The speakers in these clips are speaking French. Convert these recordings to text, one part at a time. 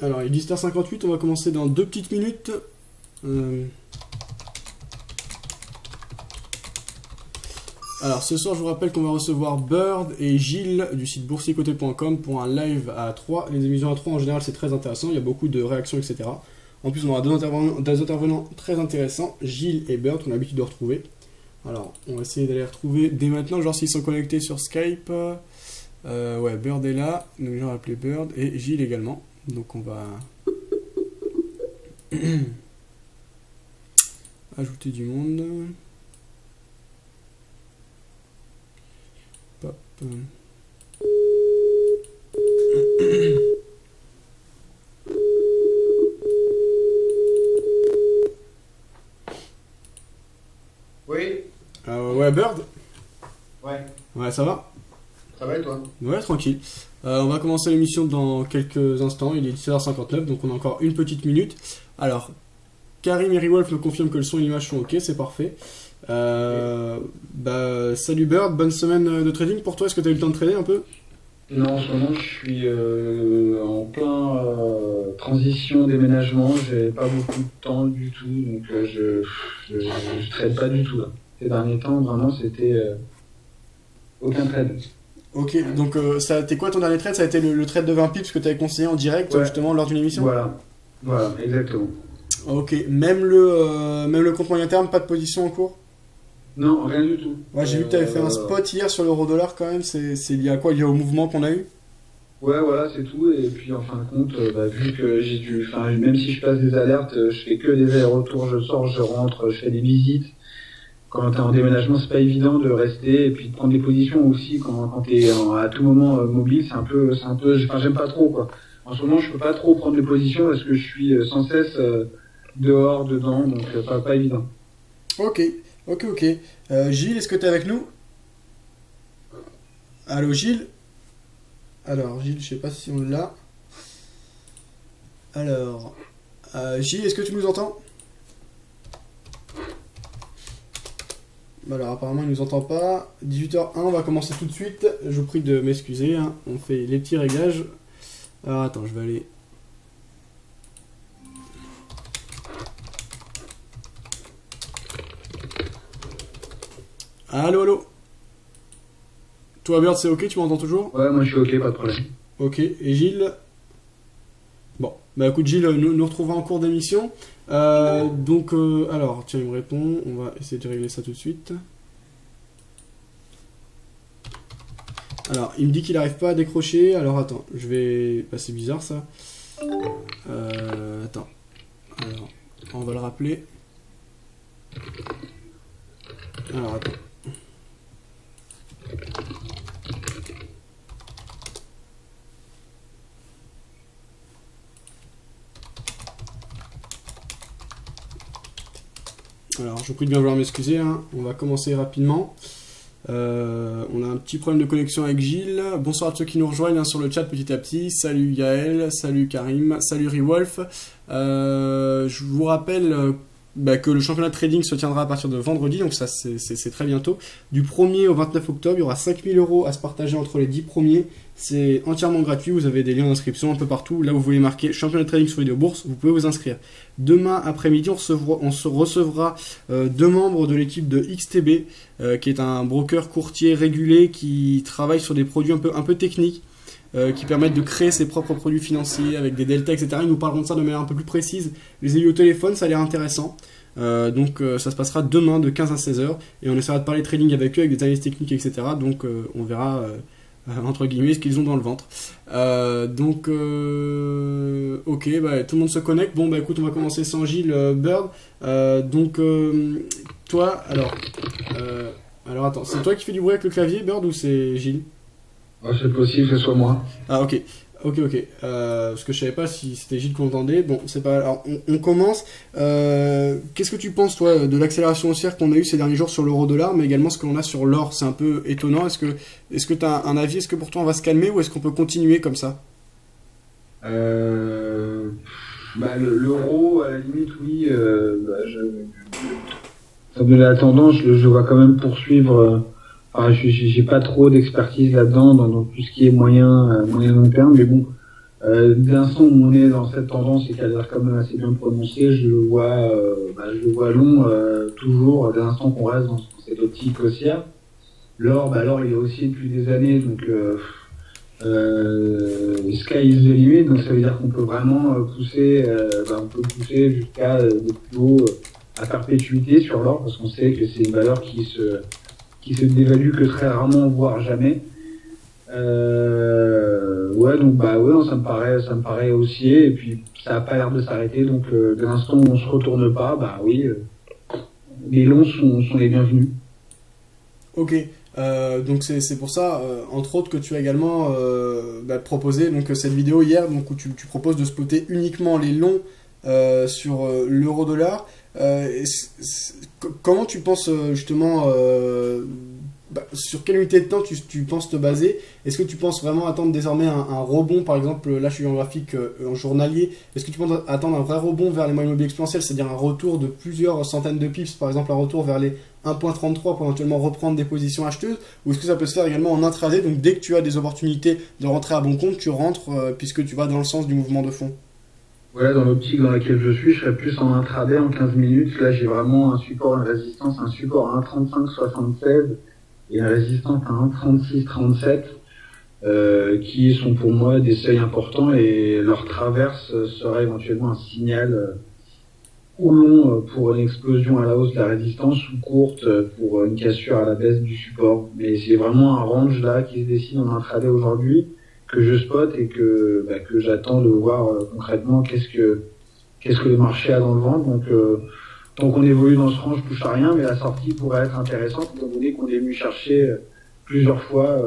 Alors, il est 10h58, on va commencer dans 2 petites minutes. Alors, ce soir, je vous rappelle qu'on va recevoir Bird et Gilles du site boursicoté.com pour un live à 3. Les émissions à 3, en général, c'est très intéressant. Il y a beaucoup de réactions, etc. En plus, on aura deux intervenants très intéressants, Gilles et Bird, qu'on a l'habitude de retrouver. Alors, on va essayer d'aller les retrouver dès maintenant, genre s'ils sont connectés sur Skype. Ouais, Bird est là, donc je vais appeler Bird, et Gilles également. Donc on va ajouter du monde. Pop. Oui. Ouais, Bird. Ouais. Ouais, ça va? Ça va et toi? Ouais, tranquille. On va commencer l'émission dans quelques instants, il est 17h59, donc on a encore une petite minute. Alors, Karim et Rewolf me confirment que le son et l'image sont ok, c'est parfait. Salut Bird, bonne semaine de trading pour toi, est-ce que tu as eu le temps de trader un peu? Non, en ce moment je suis en plein transition, déménagement, j'ai pas beaucoup de temps du tout, donc je trade pas du tout là. Ces derniers temps, vraiment c'était aucun trade. Ok, donc ça a été quoi ton dernier trade? Ça a été le trade de 20 pips que tu avais conseillé en direct, Ouais. justement lors d'une émission? Voilà, exactement. Ok, même le compte moyen terme, pas de position en cours? Non, rien du tout. Ouais, j'ai vu que tu avais fait un spot hier sur l'euro-dollar quand même, c'est lié à quoi? Lié au mouvement qu'on a eu? Ouais, voilà, c'est tout. Et puis en fin de compte, vu que même si je passe des alertes, je fais que des allers-retours, je sors, je rentre, je fais des visites. Quand t'es en déménagement, c'est pas évident de rester et puis de prendre des positions aussi quand t'es à tout moment mobile, j'aime pas trop quoi. En ce moment, je peux pas trop prendre des positions parce que je suis sans cesse dehors, dedans, donc pas évident. Ok. Gilles, est-ce que tu es avec nous? Allô Gilles? Alors Gilles, je sais pas si on l'a. Alors, Gilles, est-ce que tu nous entends? Alors apparemment il nous entend pas. 18h01, on va commencer tout de suite. Je vous prie de m'excuser, hein. On fait les petits réglages. Alors attends, je vais aller... Allô? Toi Bird, c'est ok, tu m'entends toujours? Ouais, moi je suis ok, pas de problème. Ok, et Gilles? Bon, bah écoute Gilles, nous retrouvera en cours d'émission. Alors, tiens, il me répond, on va essayer de régler ça tout de suite. Alors, il me dit qu'il n'arrive pas à décrocher, alors attends, je vais... Bah c'est bizarre ça. Attends, alors, on va le rappeler. Alors, attends. Alors, je vous prie de bien vouloir m'excuser, hein. On va commencer rapidement. On a un petit problème de connexion avec Gilles. Bonsoir à ceux qui nous rejoignent, hein, sur le chat petit à petit. Salut Yael, salut Karim, salut Rewolf. Je vous rappelle que le championnat de trading se tiendra à partir de vendredi, donc ça c'est très bientôt. Du 1er au 29 octobre, il y aura 5000 € à se partager entre les 10 premiers. C'est entièrement gratuit, vous avez des liens d'inscription un peu partout. Là, vous voulez marquer championnat de trading sur Vidéo Bourse, vous pouvez vous inscrire. Demain après-midi, on se recevra 2 membres de l'équipe de XTB, qui est un broker courtier régulé qui travaille sur des produits un peu techniques, qui permettent de créer ses propres produits financiers avec des deltas, etc. Ils nous parleront de ça de manière un peu plus précise. Je les ai eu au téléphone, ça a l'air intéressant. Donc ça se passera demain de 15 à 16h et on essaiera de parler trading avec eux, avec des analyses techniques, etc. Donc on verra entre guillemets ce qu'ils ont dans le ventre. Ok, bah, tout le monde se connecte. Bon bah écoute, on va commencer sans Gilles. Bird. Toi, alors attends, c'est toi qui fais du bruit avec le clavier, Bird, ou c'est Gilles? Oh, c'est possible que ce soit moi. Ah ok. Parce que je savais pas si c'était Gilles qu'on entendait. Bon, c'est pas. Alors, on commence. Qu'est-ce que tu penses, toi, de l'accélération haussière qu'on a eu ces derniers jours sur l'euro-dollar, mais également ce que l'on a sur l'or? C'est un peu étonnant. Est-ce que tu as un avis? Est-ce que pour toi on va se calmer ou est-ce qu'on peut continuer comme ça? L'euro, à la limite, oui. Ça de la tendance, je vois quand même poursuivre. J'ai pas trop d'expertise là-dedans dans tout ce qui est moyen long terme, mais bon, Dès l'instant où on est dans cette tendance et qu'elle a l'air quand même assez bien prononcée, je le vois long toujours, dès l'instant qu'on reste dans cette optique haussière. L'or, il est haussier depuis des années, donc sky is the limit, donc ça veut dire qu'on peut vraiment on peut pousser jusqu'à des plus hauts à perpétuité sur l'or, parce qu'on sait que c'est une valeur qui se dévalue que très rarement, voire jamais. Ça me paraît haussier, et puis ça a pas l'air de s'arrêter, donc dès l'instant où on se retourne pas, les longs sont les bienvenus. Ok, donc c'est pour ça, entre autres, que tu as également proposé donc, cette vidéo hier, donc, où tu proposes de spotter uniquement les longs sur l'euro-dollar. Comment tu penses justement, sur quelle unité de temps tu penses te baser? Est-ce que tu penses vraiment attendre désormais un rebond, par exemple, là je suis en graphique en journalier, est-ce que tu penses attendre un vrai rebond vers les moyennes mobiles exponentielles, c'est-à-dire un retour de plusieurs centaines de pips, par exemple un retour vers les 1.33 pour éventuellement reprendre des positions acheteuses, ou est-ce que ça peut se faire également en intraday, donc dès que tu as des opportunités de rentrer à bon compte, tu rentres puisque tu vas dans le sens du mouvement de fond? Voilà, dans l'optique dans laquelle je serais plus en intraday en 15 minutes. Là, j'ai vraiment un support, une résistance, un support à 1,3576 et une résistance à 1,3637 qui sont pour moi des seuils importants, et leur traverse serait éventuellement un signal ou long pour une explosion à la hausse de la résistance, ou courte pour une cassure à la baisse du support. Mais c'est vraiment un range là qui se dessine en intraday aujourd'hui, que je spot et que j'attends de voir concrètement qu'est-ce que le marché a dans le ventre. Donc tant qu'on évolue dans ce range, je touche à rien, mais la sortie pourrait être intéressante étant donné qu'on est venu chercher plusieurs fois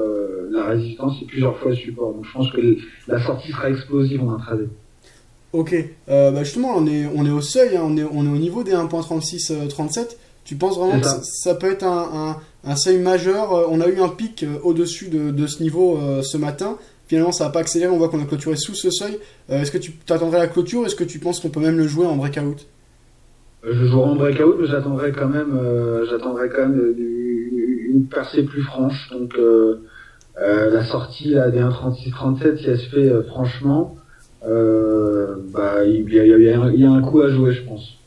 la résistance et plusieurs fois le support. Donc je pense que la sortie sera explosive en intraday. Ok, justement on est au seuil, hein, on est au niveau des 1.3637. Tu penses vraiment que ça peut être un seuil majeur? On a eu un pic au-dessus de ce niveau ce matin. Finalement, ça n'a pas accéléré, on voit qu'on a clôturé sous ce seuil. Est-ce que tu t'attendrais à la clôture? Est-ce que tu penses qu'on peut même le jouer en breakout? Je jouerai en breakout, mais j'attendrai quand même une percée plus franche. Donc la sortie là, des 1,3637, si elle se fait franchement, il y a un coup à jouer, je pense.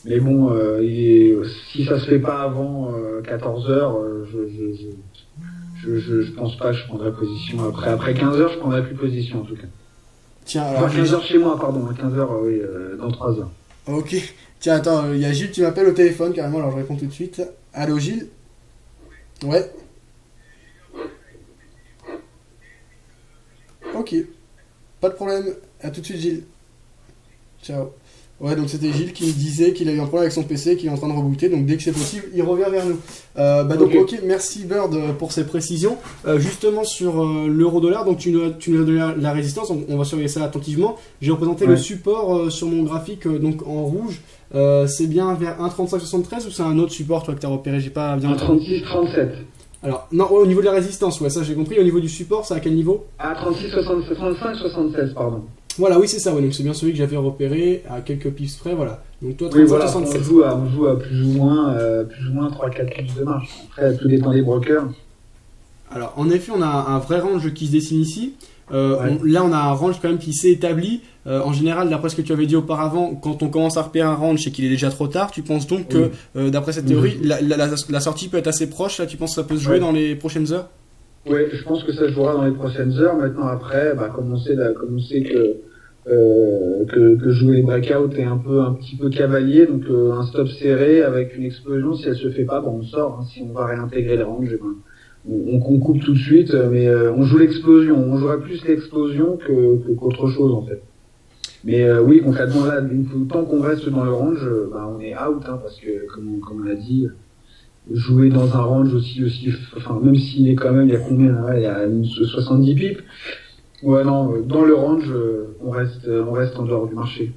Mais bon, si ça se fait pas avant 14 heures, je pense pas que je prendrai position. Après 15 heures, je prendrai plus position en tout cas. Tiens, alors. 15 heures chez moi, pardon. 15 heures, oui, dans 3 heures. Ok. Tiens, attends, il y a Gilles qui m'appelle au téléphone carrément, alors je réponds tout de suite. Allô Gilles? Ouais. Ok. Pas de problème. À tout de suite Gilles. Ciao. Ouais, donc c'était Gilles qui me disait qu'il a eu un problème avec son PC, qu'il est en train de rebooter, donc dès que c'est possible, il revient vers nous. Donc ok, merci Bird pour ces précisions. Justement sur l'euro-dollar, donc tu nous as donné la résistance, on va surveiller ça attentivement. J'ai représenté le support sur mon graphique, donc en rouge. C'est bien vers 1,3573 ou c'est un autre support toi que tu as repéré? J'ai pas bien entendu. 1,3637. Alors, non, au niveau de la résistance, ouais, ça j'ai compris. Au niveau du support, c'est à quel niveau? À 35,76, pardon. Voilà, oui, c'est ça, ouais. Donc c'est bien celui que j'avais repéré à quelques pips près, voilà. Donc toi, 35,67. Voilà, on joue à plus ou moins 3-4 pips de marge. Après, tout dépend des brokers. Alors, en effet, on a un vrai range qui se dessine ici. Là, on a un range quand même qui s'est établi. En général, d'après ce que tu avais dit auparavant, quand on commence à repérer un range, c'est qu'il est déjà trop tard. Tu penses donc que, d'après cette théorie, la sortie peut être assez proche? Là, tu penses que ça peut se jouer dans les prochaines heures? Oui, je pense que ça se jouera dans les prochaines heures. Maintenant, après, comme on sait que jouer les breakouts est un petit peu cavalier, donc un stop serré avec une explosion, si elle se fait pas, on sort. Hein. Si on va réintégrer les ranges, on coupe tout de suite, mais on joue l'explosion. On jouera plus l'explosion qu'autre chose en fait. Mais oui, concrètement là, tant qu'on reste dans le range, on est out, hein, parce que comme on l'a dit, jouer dans un range aussi, enfin même s'il est quand même, il y a combien là, il y a 70 pips. Ouais, non, dans le range, on reste en dehors du marché.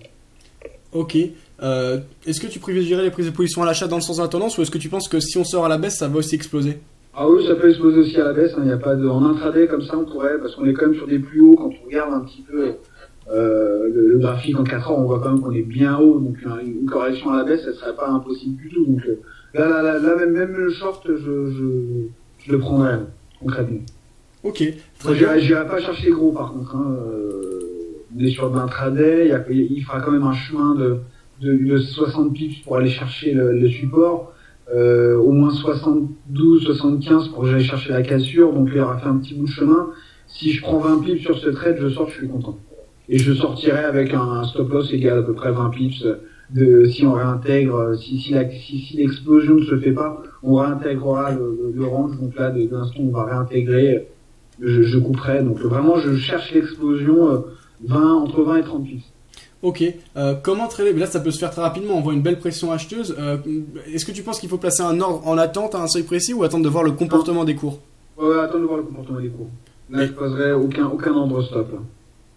Ok. Est-ce que tu privilégierais les prises de position à l'achat dans le sens de la tendance, ou est-ce que tu penses que si on sort à la baisse, ça va aussi exploser? Ah oui, ça peut exploser aussi à la baisse. Hein, y a pas en intraday comme ça, on pourrait, parce qu'on est quand même sur des plus hauts. Quand on regarde un petit peu le graphique en 4 heures, on voit quand même qu'on est bien haut. Donc une correction à la baisse, ça serait pas impossible du tout. Donc là même le short, je le prendrais concrètement. Ok. J'irai pas chercher gros par contre. Hein, on est sur de l'intraday, il fera quand même un chemin de 60 pips pour aller chercher le support, au moins 72, 75 pour que j'aille chercher la cassure, donc il aura fait un petit bout de chemin. Si je prends 20 pips sur ce trade, je sors, je suis content. Et je sortirai avec un stop loss égal à peu près 20 pips si on réintègre, si l'explosion ne se fait pas, on réintégrera le range, donc là, de l'instant, on va réintégrer, je couperai, donc vraiment, je cherche l'explosion, entre 20 et 30 pips. Ok, comment trader? Là, ça peut se faire très rapidement, on voit une belle pression acheteuse. Est-ce que tu penses qu'il faut placer un ordre en attente à un seuil précis ou attendre de voir le comportement des cours? Ouais, attendre de voir le comportement des cours. Là, je poserai aucun ordre stop. Là.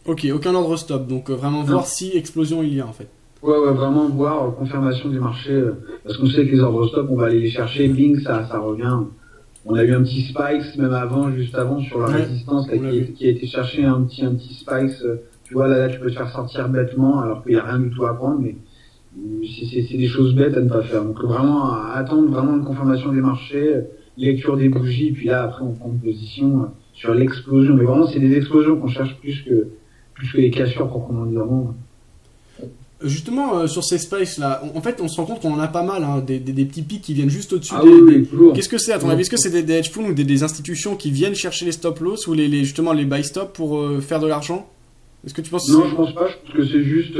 Ok, aucun ordre stop, donc vraiment voir si explosion il y a en fait. Ouais, vraiment voir confirmation du marché, parce qu'on sait que les ordres stop, on va aller les chercher, bing, ça revient. On a eu un petit spikes même juste avant sur la résistance là, qui a été chercher un petit spikes. Tu vois là tu peux te faire sortir bêtement alors qu'il n'y a rien du tout à prendre, mais c'est des choses bêtes à ne pas faire. Donc vraiment attendre vraiment une confirmation des marchés, lecture des bougies, puis là après on prend une position sur l'explosion. Mais vraiment c'est des explosions qu'on cherche plus que les cassures proprement dit. Justement, sur ces spikes là, en fait, on se rend compte qu'on en a pas mal, hein, des petits pics qui viennent juste au-dessus oui, Qu'est-ce que c'est à ton avis? Est-ce que c'est des hedge funds ou des institutions qui viennent chercher les stop loss ou justement les buy stop pour faire de l'argent? Est-ce que tu penses? Non, je pense pas. Je pense que c'est juste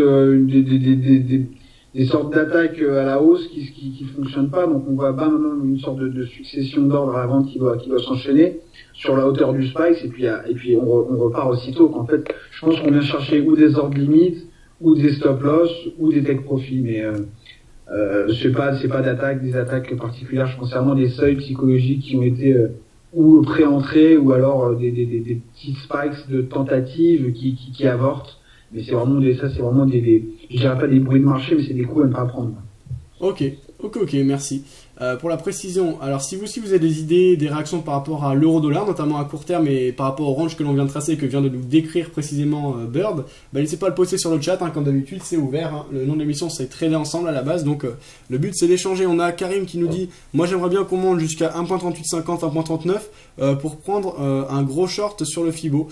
des sortes d'attaques à la hausse qui fonctionnent pas. Donc on voit pas maintenant une sorte de succession d'ordres à la vente qui doit s'enchaîner sur la hauteur du spike et puis on repart aussitôt. En fait, je pense qu'on vient chercher ou des ordres limites ou des stop loss ou des take profit, mais c'est pas des attaques particulières. Je pense vraiment des seuils psychologiques qui ont été ou pré-entrés ou alors des petits spikes de tentatives qui avortent. Mais c'est vraiment je dirais pas des bruits de marché, mais c'est des coups à ne pas prendre. Ok, merci. Pour la précision, alors si vous avez des idées, des réactions par rapport à l'euro-dollar, notamment à court terme et par rapport au range que l'on vient de tracer et que vient de nous décrire précisément Bird, n'hésitez pas à le poster sur le chat, hein, comme d'habitude c'est ouvert, hein. Le nom de l'émission c'est Trader Ensemble à la base, donc le but c'est d'échanger. On a Karim qui nous dit « Moi j'aimerais bien qu'on monte jusqu'à 1.3850, 1.39 pour prendre un gros short sur le Fibo.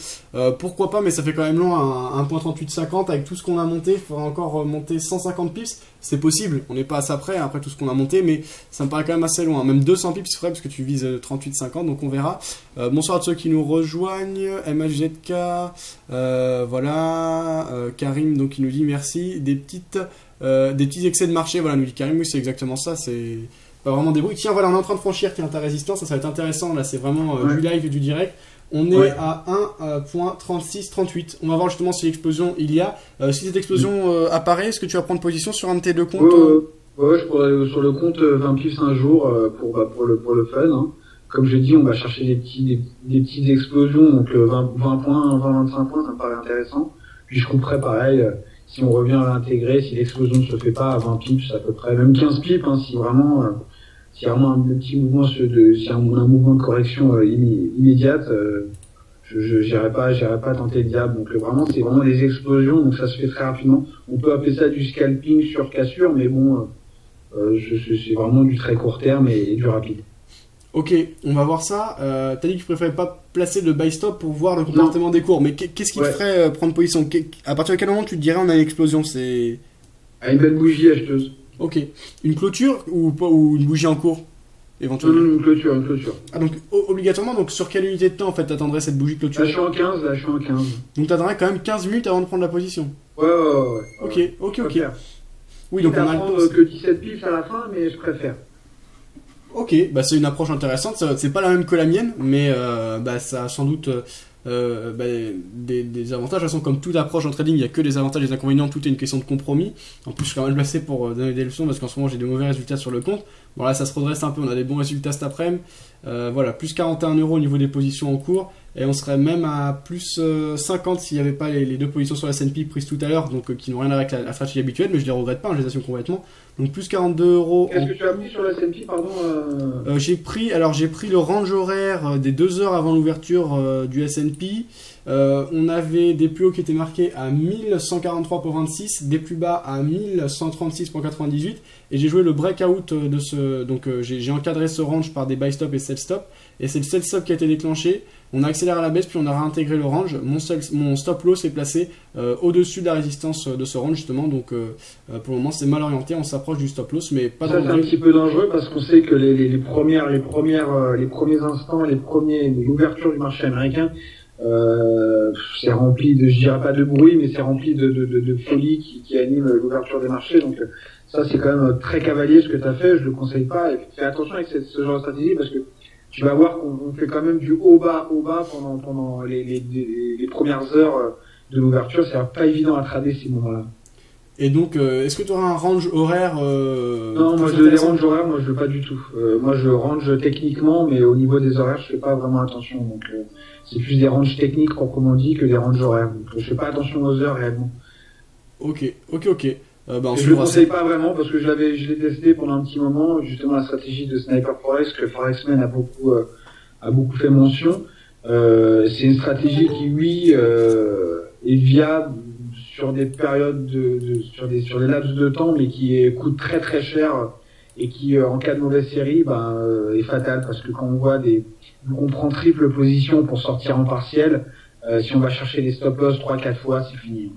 Pourquoi pas, mais ça fait quand même long à 1.3850 avec tout ce qu'on a monté, il faudra encore monter 150 pips. C'est possible, on n'est pas à ça près après tout ce qu'on a monté, mais ça me paraît quand même assez loin. Même 200 pips, c'est vrai, parce que tu vises 38,50, donc on verra. Bonsoir à ceux qui nous rejoignent. MHZK, voilà. Karim, donc, qui nous dit merci. Des petits excès de marché, voilà, nous dit Karim. Oui, c'est exactement ça. C'est pas vraiment des bruits. Tiens, voilà, on est en train de franchir ta résistance. Ça va être intéressant. Là, c'est vraiment du live et du direct. On est à 1.3638. On va voir justement si l'explosion il y a. Si cette explosion apparaît, est-ce que tu vas prendre position sur un de tes deux comptes? Je pourrais aller sur le compte 20 pips un jour pour le fun. Hein. Comme je dis, on va chercher des petites explosions. Donc 20 points, 25 points, ça me paraît intéressant. Puis je couperai pareil. Si on revient à l'intégrer, si l'explosion ne se fait pas à 20 pips, à peu près, même 15 pips, hein, si vraiment un petit mouvement si un mouvement de correction immédiate, j'irai pas tenter le diable. Donc vraiment c'est vraiment des explosions, donc ça se fait très rapidement. On peut appeler ça du scalping sur cassure, mais bon, c'est vraiment du très court terme et du rapide. Ok, on va voir ça. T'as dit que tu préférais pas placer le buy stop pour voir le comportement des cours, mais qu'est-ce qui te ferait prendre position? À partir de quel moment tu te dirais on a une explosion? C'est à une belle bougie acheteuse. Ok. Une clôture ou une bougie en cours éventuellement? Une clôture. Ah, donc obligatoirement, donc sur quelle unité de temps en fait t'attendrais cette bougie clôture? Là je suis en 15. Donc t'attendrais quand même 15 minutes avant de prendre la position? Ouais. Ok. Oui, donc on a prendre que 17 pips à la fin, mais je préfère. Ok, c'est une approche intéressante. C'est pas la même que la mienne, mais ça a sans doute des avantages. De toute façon, comme toute approche en trading, il n'y a que des avantages et des inconvénients. Tout est une question de compromis. En plus, je suis quand même placé pour donner des leçons parce qu'en ce moment, j'ai de mauvais résultats sur le compte. Bon, là, ça se redresse un peu. On a des bons résultats cet après-midi. Voilà, plus 41 € au niveau des positions en cours. Et on serait même à plus 50 s'il n'y avait pas les deux positions sur la S&P prises tout à l'heure, donc qui n'ont rien à voir avec la stratégie habituelle, mais je ne les regrette pas, je les assume complètement. Donc plus 42 €. Qu'est-ce que tu as pris sur la S&P, pardon J'ai pris le range horaire des 2 heures avant l'ouverture du S&P. On avait des plus hauts qui étaient marqués à 1143,26, des plus bas à 1136,98, et j'ai joué le breakout de ce. Donc j'ai encadré ce range par des buy stop et sell stop, et c'est le sell stop qui a été déclenché. on a accéléré à la baisse, puis on a réintégré le range. Mon stop loss est placé au-dessus de la résistance de ce range justement, donc pour le moment c'est mal orienté, on s'approche du stop loss, mais pas ça, c'est un petit peu dangereux parce qu'on sait que les premiers instants, l'ouverture du marché américain, c'est rempli de, je dirais pas de bruit, mais c'est rempli de folie qui anime l'ouverture des marchés. Donc ça, c'est quand même très cavalier ce que tu as fait. Je le conseille pas. Et fais attention avec ce genre de stratégie parce que tu vas voir qu'on fait quand même du haut bas pendant les premières heures de l'ouverture. C'est pas évident à trader ces moments-là. Et donc, est-ce que tu auras un range horaire Non, moi les ranges horaires, moi je veux pas du tout. Moi je range techniquement, mais au niveau des horaires, je fais pas vraiment attention. Donc c'est plus des ranges techniques proprement dit que des ranges horaires. Donc je fais pas attention aux heures réellement. Ok. Je le conseille pas vraiment parce que je l'ai testé pendant un petit moment, justement la stratégie de Sniper Forex que Forexman a beaucoup fait mention. C'est une stratégie qui oui est viable sur des périodes sur des laps de temps, mais qui coûte très très cher et qui en cas de mauvaise série est fatal parce que quand on prend triple position pour sortir en partiel, si on va chercher des stop loss 3-4 fois, c'est fini.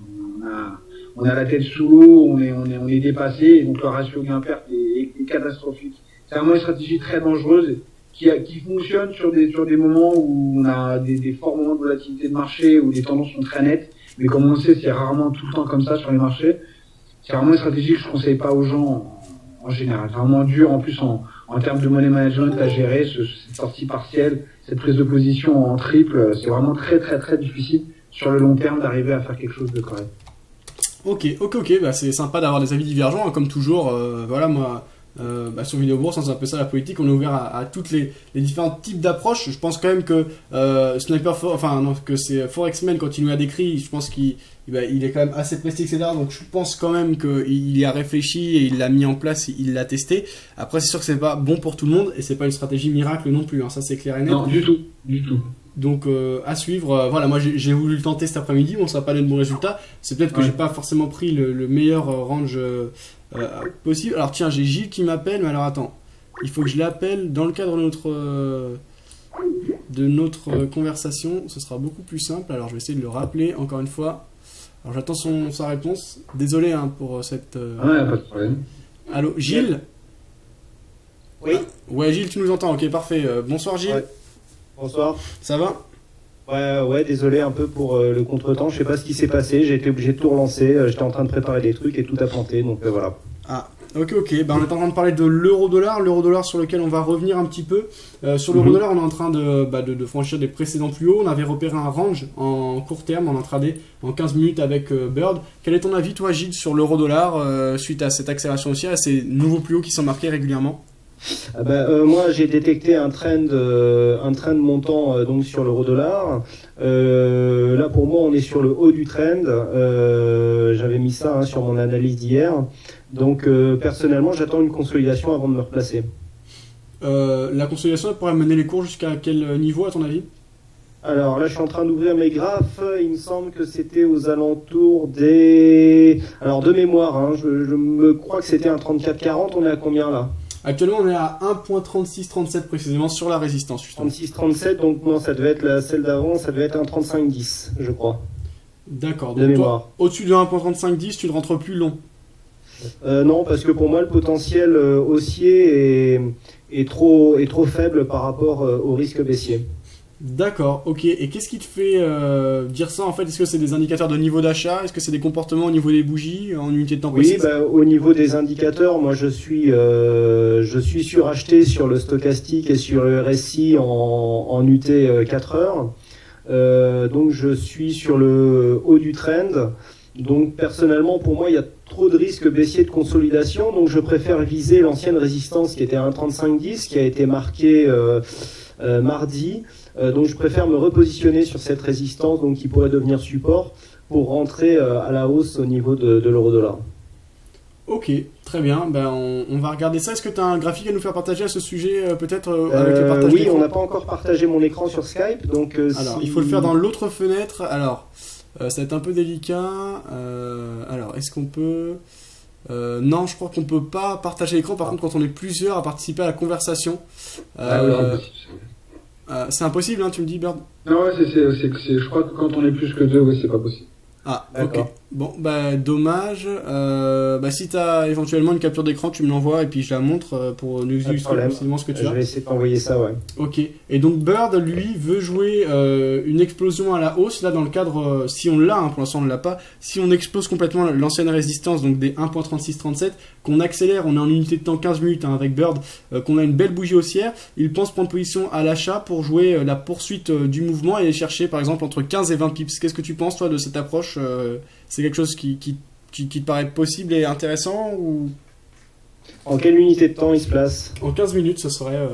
On a la tête sous l'eau, on est dépassé, et donc le ratio gain-perte est catastrophique. C'est vraiment une stratégie très dangereuse qui fonctionne sur des moments où on a des forts moments de volatilité de marché, où les tendances sont très nettes. Mais comme on le sait, c'est rarement tout le temps comme ça sur les marchés. C'est vraiment une stratégie que je conseille pas aux gens en général. C'est vraiment dur en plus en termes de money management à gérer, cette sortie partielle, cette prise de position en triple. C'est vraiment très très très difficile sur le long terme d'arriver à faire quelque chose de correct. Ok, c'est sympa d'avoir des avis divergents, hein, comme toujours. Voilà, moi, sur Vidéo Bourse, c'est un peu ça la politique. On est ouvert à toutes les différents types d'approches. Je pense quand même que que c'est Forexman quand il nous a décrit. Je pense qu'il est quand même assez précis, etc. Donc je pense quand même qu'il y a réfléchi et il l'a mis en place, il l'a testé. Après, c'est sûr que c'est pas bon pour tout le monde et c'est pas une stratégie miracle non plus. Hein, ça, c'est clair et net. Non, du tout. Donc à suivre. Voilà, moi j'ai voulu le tenter cet après-midi. Bon, ça n'a pas donné de bons résultats. C'est peut-être que j'ai pas forcément pris le meilleur range possible. Alors tiens, j'ai Gilles qui m'appelle, mais alors attends, il faut que je l'appelle dans le cadre de notre conversation. Ce sera beaucoup plus simple. Alors je vais essayer de le rappeler encore une fois. Alors j'attends sa réponse. Désolé pour cette. Ouais, pas de problème. Allô, Gilles. Oui. Ouais, Gilles, tu nous entends. Ok, parfait. Bonsoir Gilles. Ouais. Bonsoir. Ça va? Ouais, désolé un peu pour le contretemps. Je sais pas ce qui s'est passé. J'ai été obligé de tout relancer. J'étais en train de préparer des trucs et tout a planté. Donc voilà. Ah, ok. On est en train de parler de l'euro-dollar sur lequel on va revenir un petit peu. Sur l'euro-dollar, on est en train de franchir des précédents plus hauts. On avait repéré un range en court terme, en intraday, en 15 minutes avec Bird. Quel est ton avis, toi, Gilles, sur l'euro-dollar suite à cette accélération haussière, à ces nouveaux plus hauts qui sont marqués régulièrement? Moi, j'ai détecté un trend montant donc sur l'euro-dollar. Là, pour moi, on est sur le haut du trend. J'avais mis ça sur mon analyse d'hier. Donc, personnellement, j'attends une consolidation avant de me replacer. La consolidation, elle pourrait mener les cours jusqu'à quel niveau, à ton avis? Alors là, je suis en train d'ouvrir mes graphes. Il me semble que c'était aux alentours des... Alors, de mémoire, je me crois que c'était un 34,40. On est à combien là? Actuellement, on est à 1.3637 précisément sur la résistance. 36,37, donc non, ça devait être celle d'avant, ça devait être un 35,10, je crois. D'accord, donc toi, au-dessus de 1.3510, tu ne rentres plus long? Non, parce que pour moi, le potentiel haussier est trop faible par rapport au risque baissier. D'accord, ok. Et qu'est-ce qui te fait dire ça en fait? Est-ce que c'est des indicateurs de niveau d'achat? Est-ce que c'est des comportements au niveau des bougies, en unité de temps précise? Oui, au niveau des indicateurs, moi je suis suracheté sur le stochastique et sur le RSI en UT 4 heures. Donc je suis sur le haut du trend. Donc personnellement, pour moi, il y a trop de risques baissiers de consolidation. Donc je préfère viser l'ancienne résistance qui était à 1,3510, qui a été marquée mardi. Donc je préfère me repositionner sur cette résistance donc qui pourrait devenir support pour rentrer à la hausse au niveau de l'euro-dollar. Ok, très bien. On va regarder ça. Est-ce que tu as un graphique à nous faire partager à ce sujet peut-être avec le partage Oui, d'écran? on n'a pas encore partagé mon écran sur Skype. Donc, alors, il faut le faire dans l'autre fenêtre. Alors, ça va être un peu délicat. Alors, est-ce qu'on peut... non, je crois qu'on peut pas partager l'écran. Par contre, quand on est plusieurs à participer à la conversation... C'est impossible, hein, tu me dis, Bird? Non, ouais, je crois que quand on est plus que deux, oui, c'est pas possible. Ah, ok. Bon, bah dommage. Si t'as éventuellement une capture d'écran, tu me l'envoies et puis je la montre pour nous illustrer précisément ce que tu as. Je vais essayer de t'envoyer ça, ouais. Ok. Et donc Bird, lui, veut jouer une explosion à la hausse. Là, dans le cadre, si on l'a, hein, pour l'instant on ne l'a pas, si on explose complètement l'ancienne résistance, donc des 1.3637, qu'on accélère, on est en unité de temps 15 minutes hein, avec Bird, qu'on a une belle bougie haussière, il pense prendre position à l'achat pour jouer la poursuite du mouvement et aller chercher par exemple entre 15 et 20 pips. Qu'est-ce que tu penses toi de cette approche? C'est quelque chose qui te paraît possible et intéressant ou... En quelle unité de temps il se place? En 15 minutes, ce serait...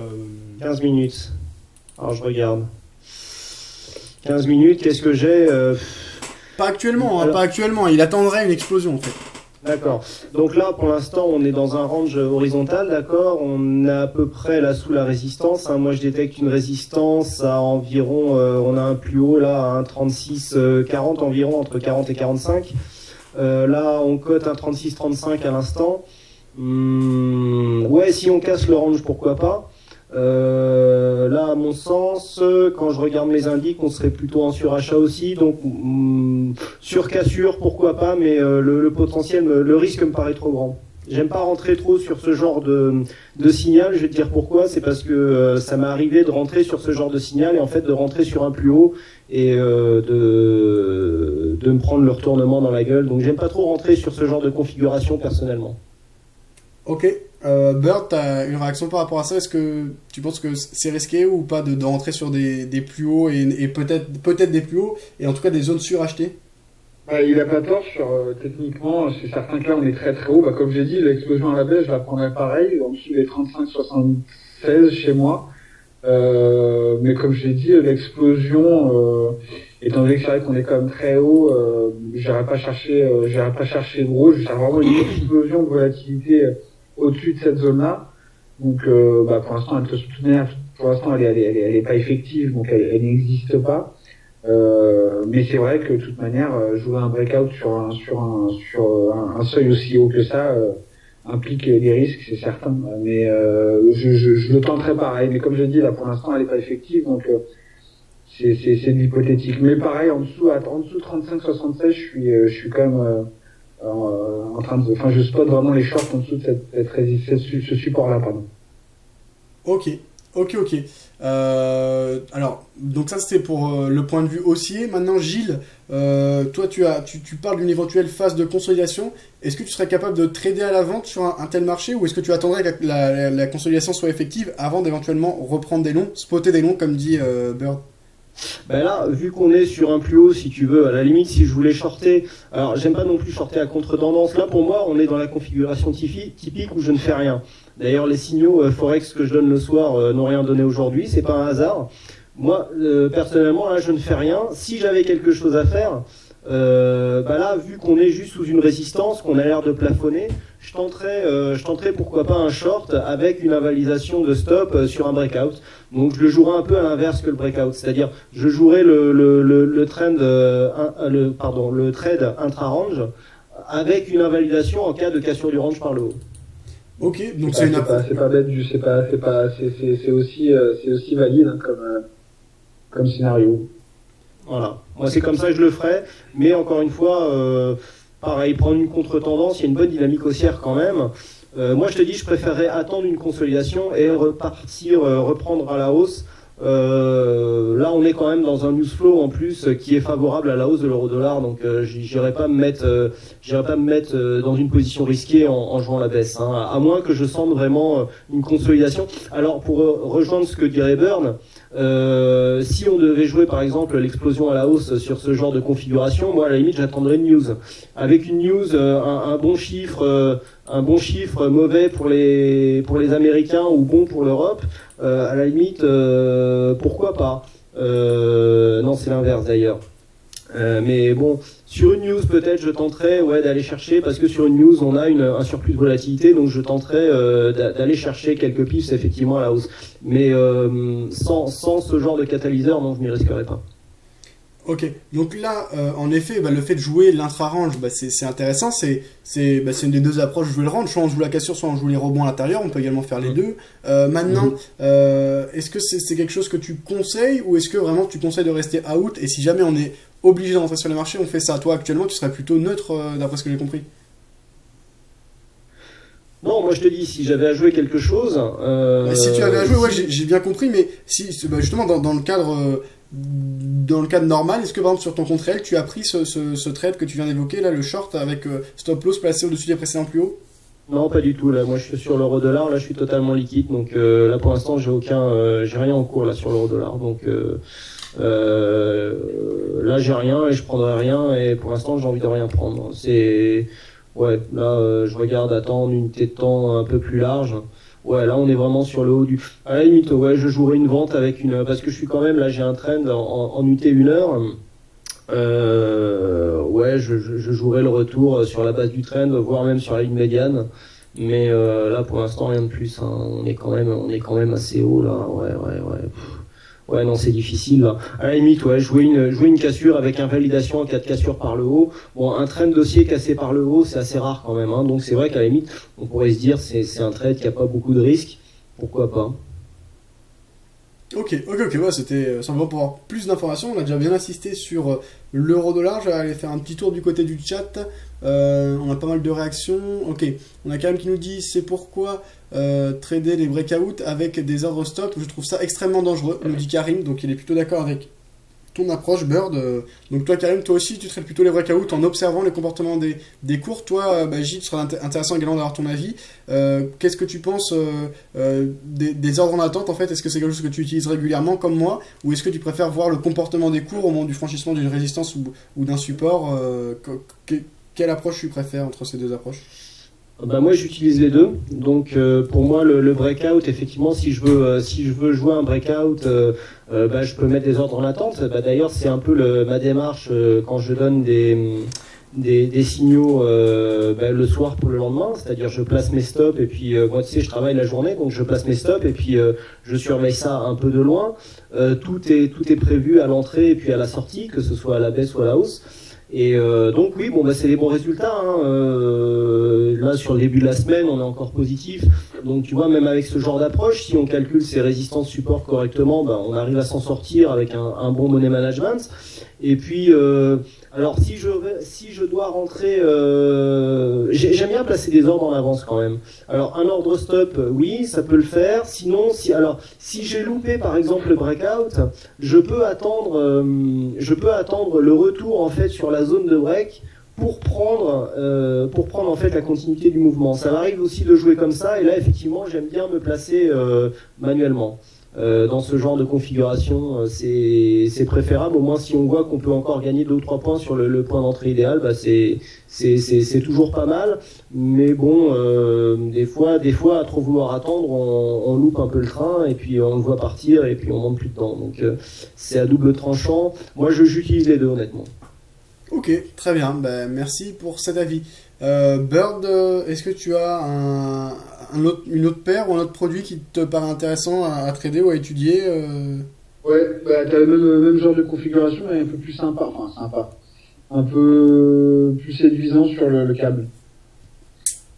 15 minutes. Alors je regarde. 15 minutes, qu'est-ce que j'ai Pas actuellement, hein, pas actuellement. Il attendrait une explosion en fait. D'accord. Donc là, pour l'instant, on est dans un range horizontal, d'accord. On est à peu près là sous la résistance. Hein. Moi, je détecte une résistance à environ, on a un plus haut là, un 36-40 environ, entre 40 et 45. Là, on cote un 36-35 à l'instant. Ouais, si on casse le range, pourquoi pas. Là, à mon sens, quand je regarde mes indices, on serait plutôt en surachat aussi. Donc, sur cassure, pourquoi pas, mais le potentiel, le risque me paraît trop grand. J'aime pas rentrer trop sur ce genre de signal. Je vais te dire pourquoi. C'est parce que ça m'est arrivé de rentrer sur ce genre de signal et en fait de rentrer sur un plus haut et de me prendre le retournement dans la gueule. Donc, j'aime pas trop rentrer sur ce genre de configuration personnellement. Ok. Bird, tu as une réaction par rapport à ça? Est-ce que tu penses que c'est risqué ou pas de rentrer sur des plus hauts et peut-être des plus hauts et en tout cas des zones surachetées? Il a pas tort techniquement, c'est certain que là on est très très haut. Comme j'ai dit, l'explosion à la baisse, je la prendrais pareil, en dessous des 35-76 chez moi. Mais comme j'ai dit, l'explosion, étant donné que c'est vrai qu'on est quand même très haut, j'irai pas chercher de gros, je cherche vraiment une explosion de volatilité au-dessus de cette zone-là. Donc, pour l'instant, elle est pas effective, donc elle n'existe pas. Mais c'est vrai que de toute manière, jouer un breakout sur un seuil aussi haut que ça implique des risques, c'est certain. Mais je le tenterai pareil. Mais comme je dis, là pour l'instant, elle est pas effective, donc c'est de l'hypothétique. Mais pareil, en dessous 35-76, je suis quand même en train de, je spot vraiment les shorts en dessous de ce support-là, pardon. Ok. Alors, donc ça c'était pour le point de vue haussier. Maintenant, Gilles, toi tu parles d'une éventuelle phase de consolidation. Est-ce que tu serais capable de trader à la vente sur un tel marché ou est-ce que tu attendrais que la consolidation soit effective avant d'éventuellement reprendre des longs, spotter des longs comme dit Bird? Là, vu qu'on est sur un plus haut, si tu veux, à la limite, si je voulais shorter, alors j'aime pas non plus shorter à contre-tendance. Là, pour moi, on est dans la configuration typique où je ne fais rien. D'ailleurs, les signaux Forex que je donne le soir n'ont rien donné aujourd'hui, c'est pas un hasard. Moi, personnellement, là, je ne fais rien. Si j'avais quelque chose à faire, là, vu qu'on est juste sous une résistance, qu'on a l'air de plafonner, je tenterais pourquoi pas un short avec une invalidation de stop sur un breakout. Donc je le jouerai un peu à l'inverse que le breakout, c'est-à-dire je jouerai le trade intra-range avec une invalidation en cas de cassure du range par le haut. Ok, donc c'est pas bête, c'est aussi valide hein, comme scénario. Voilà, moi c'est comme ça que je le ferai, mais encore une fois, pareil, prendre une contre-tendance, il y a une bonne dynamique haussière quand même. Moi je te dis, je préférerais attendre une consolidation et reprendre à la hausse. Là on est quand même dans un news flow en plus qui est favorable à la hausse de l'euro-dollar, donc j'irai pas me mettre dans une position risquée en jouant la baisse, hein, à moins que je sente vraiment une consolidation. Alors pour rejoindre ce que dirait Burn, si on devait jouer par exemple l'explosion à la hausse sur ce genre de configuration, moi à la limite j'attendrais une news. Avec une news, un bon chiffre mauvais pour les Américains ou bon pour l'Europe, à la limite pourquoi pas. Non, c'est l'inverse d'ailleurs. Mais bon, sur une news peut-être je tenterais d'aller chercher, parce que sur une news on a un surplus de volatilité, donc je tenterais d'aller chercher quelques pips effectivement à la hausse. Mais sans ce genre de catalyseur, non, je m'y risquerais pas. Ok, donc là, en effet, le fait de jouer l'intra-range, c'est intéressant. C'est une des deux approches de jouer le range. Soit on joue la cassure, soit on joue les rebonds à l'intérieur. On peut également faire les deux. Maintenant, est-ce que c'est quelque chose que tu conseilles ou est-ce que vraiment tu conseilles de rester out? Et si jamais on est obligé de rentrer sur les marchés, on fait ça. Toi, actuellement, tu serais plutôt neutre, d'après ce que j'ai compris. Non, moi je te dis, si j'avais à jouer quelque chose... Si tu avais à jouer, ouais, j'ai bien compris, mais si justement dans le cadre normal, est-ce que par exemple sur ton compte réel, tu as pris ce trade que tu viens d'évoquer, là, le short avec stop loss placé au-dessus des précédents plus hauts? Non, pas du tout. Là, moi je suis sur l'euro-dollar, là je suis totalement liquide, donc là pour l'instant j'ai rien en cours là sur l'euro-dollar, donc là j'ai rien et je prendrai rien et pour l'instant j'ai envie de rien prendre. Ouais, là, je regarde attendre une unité de temps un peu plus large. Ouais, là, on est vraiment sur le haut du... À la limite, ouais, je jouerai une vente avec une... Parce que je suis quand même, là, j'ai un trend en UT 1 heure. Ouais, je jouerai le retour sur la base du trend, voire même sur la ligne médiane. Mais là, pour l'instant, rien de plus. Hein. On est quand même assez haut, là. Ouais. Ouais, non, c'est difficile, là. À la limite, ouais, jouer une cassure avec invalidation en cas de cassure par le haut. Bon, un trade dossier cassé par le haut, c'est assez rare quand même, hein. Donc c'est vrai qu'à la limite, on pourrait se dire, c'est un trade qui a pas beaucoup de risques. Pourquoi pas? Ok, ouais, c'était simplement pour avoir plus d'informations. On a déjà bien insisté sur l'euro-dollar. Je vais aller faire un petit tour du côté du chat. On a pas mal de réactions. Ok, on a quand même qui nous dit c'est pourquoi trader les breakouts avec des ordres stop. Je trouve ça extrêmement dangereux, nous dit Karim. Donc il est plutôt d'accord avec ton approche, Bird. Donc toi, Karim, toi aussi, tu traites plutôt les breakouts en observant les comportements des cours. Toi, Gilles, ce sera intéressant également d'avoir ton avis. Qu'est-ce que tu penses des ordres en attente en fait? Est-ce que c'est quelque chose que tu utilises régulièrement comme moi, ou est-ce que tu préfères voir le comportement des cours au moment du franchissement d'une résistance ou d'un support? Quelle approche tu préfères entre ces deux approches? Bah moi j'utilise les deux, donc pour moi le breakout, effectivement, si je veux jouer un breakout, je peux mettre des ordres en attente. Bah, d'ailleurs c'est un peu ma démarche quand je donne des signaux le soir pour le lendemain, c'est-à-dire je place mes stops et puis moi tu sais je travaille la journée, donc je place mes stops et puis je surveille ça un peu de loin. Tout est prévu à l'entrée et puis à la sortie, que ce soit à la baisse ou à la hausse. Et donc oui, bon c'est les bons résultats. Hein. Là sur le début de la semaine, on est encore positif. Donc tu vois, même avec ce genre d'approche, si on calcule ses résistances support correctement, on arrive à s'en sortir avec un bon money management. Et puis alors si je dois rentrer, j'aime bien placer des ordres en avance quand même. Alors un ordre stop, oui, ça peut le faire. Sinon, si j'ai loupé par exemple le breakout, je peux attendre le retour en fait sur la zone de break pour prendre en fait la continuité du mouvement. Ça m'arrive aussi de jouer comme ça et là effectivement j'aime bien me placer manuellement. Dans ce genre de configuration, c'est préférable. Au moins, si on voit qu'on peut encore gagner 2 ou 3 points sur le point d'entrée idéal, c'est toujours pas mal. Mais bon, des fois, à trop vouloir attendre, on loupe un peu le train et puis on le voit partir et puis on monte plus dedans. Donc, c'est à double tranchant. Moi, j'utilise les deux, honnêtement. Ok, très bien. Merci pour cet avis. Bird, est-ce que tu as une autre paire ou un autre produit qui te paraît intéressant à trader ou à étudier Ouais, t'as le même genre de configuration, mais un peu plus sympa. Enfin, sympa. Un peu plus séduisant sur le câble.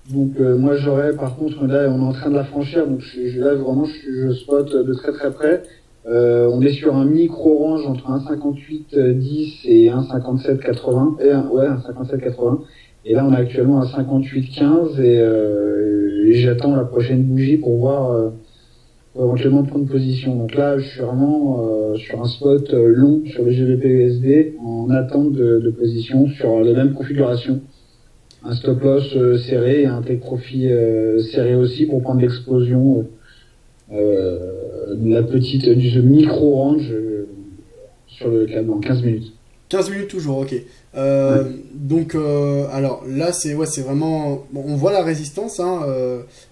Donc, moi, j'aurais, par contre, là, on est en train de la franchir, donc là, vraiment, je spot de très très près. On est sur un micro-range entre 1,5810 et 1,5780. Ouais, 1,5780. Et là, on est actuellement à 58,15 et j'attends la prochaine bougie pour voir pour éventuellement prendre position. Donc là, je suis vraiment sur un spot long sur le GBP/USD en attente de position sur la même configuration. Un stop loss serré et un take profit serré aussi pour prendre l'explosion la petite du micro range sur le câble en 15 minutes. 15 minutes toujours, ok. Donc, alors là, c'est vraiment... Bon, on voit la résistance, hein,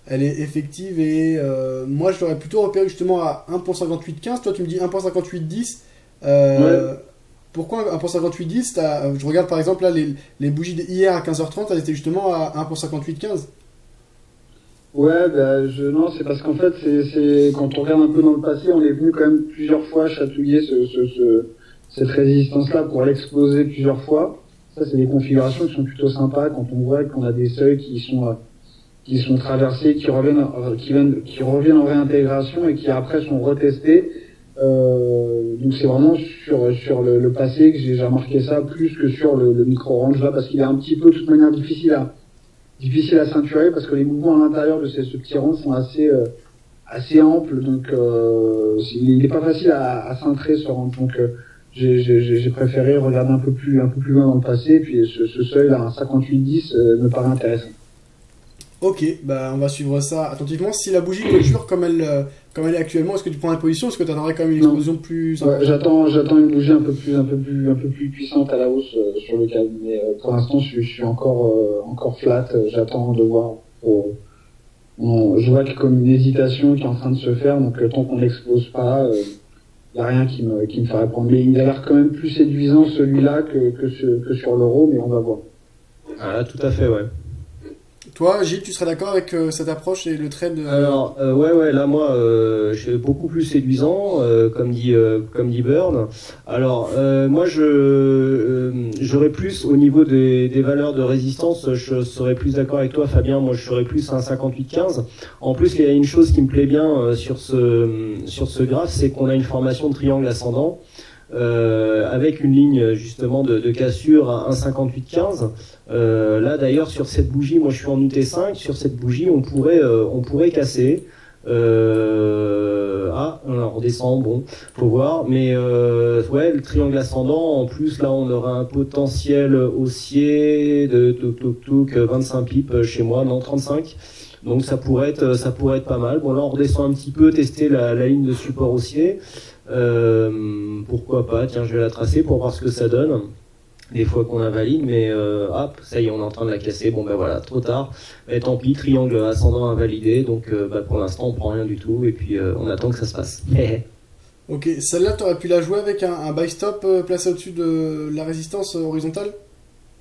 elle est effective et moi, je l'aurais plutôt repéré justement à 1,5815. Toi, tu me dis 1,5810. Pourquoi 1,5810 Je regarde par exemple là les bougies d'hier à 15h30, elles étaient justement à 1,5815. Ouais, non, c'est parce qu'en fait, c'est quand on regarde un peu dans le passé, on est venu quand même plusieurs fois chatouiller cette résistance-là pour l'exposer plusieurs fois. Ça, c'est des configurations qui sont plutôt sympas quand on voit qu'on a des seuils qui sont traversés, qui reviennent en réintégration et qui après sont retestés. Donc c'est vraiment sur le passé que j'ai remarqué ça plus que sur le micro-range là, parce qu'il est un petit peu de toute manière difficile à ceinturer, parce que les mouvements à l'intérieur de ce petit range sont assez amples, donc il est pas facile à cintrer ce range. Donc j'ai préféré regarder un peu plus loin dans le passé, et puis ce seuil là, un 58-10 me paraît intéressant. Ok, bah on va suivre ça attentivement. Si la bougie clôture comme elle est actuellement, est-ce que tu prends la position, est-ce que tu attendrais quand même une explosion plus importante? J'attends une bougie un peu plus puissante à la hausse sur le câble, mais pour l'instant je suis encore flat. J'attends de voir. Je vois qu'il y a comme une hésitation qui est en train de se faire, donc tant qu'on n'explose pas, y a rien qui me ferait prendre. Mais il a l'air quand même plus séduisant celui-là que sur l'euro, mais on va voir. Ah là, tout à fait, ouais. Toi, Gilles, tu serais d'accord avec cette approche et le trade Alors, ouais, là, moi, je suis beaucoup plus séduisant, comme dit Burn. Alors, moi, j'aurais plus, au niveau des valeurs de résistance, je serais plus d'accord avec toi, Fabien. Moi, je serais plus un 58-15. En plus, il y a une chose qui me plaît bien sur ce graphe, c'est qu'on a une formation de triangle ascendant. Avec une ligne justement de cassure à 1,5815. Là d'ailleurs sur cette bougie, moi je suis en UT5, sur cette bougie on pourrait casser. On redescend, bon, faut voir, mais ouais, le triangle ascendant, en plus là on aura un potentiel haussier de 25 pips chez moi, non 35. Donc ça pourrait être pas mal. Bon là on redescend un petit peu, tester la ligne de support haussier. Pourquoi pas, tiens je vais la tracer pour voir ce que ça donne des fois qu'on invalide, mais hop, ça y est on est en train de la casser, bon ben voilà, trop tard, mais tant pis, triangle ascendant invalidé, donc pour l'instant on prend rien du tout et puis on attend que ça se passe. Ok, celle-là tu aurais pu la jouer avec un buy stop placé au-dessus de la résistance horizontale?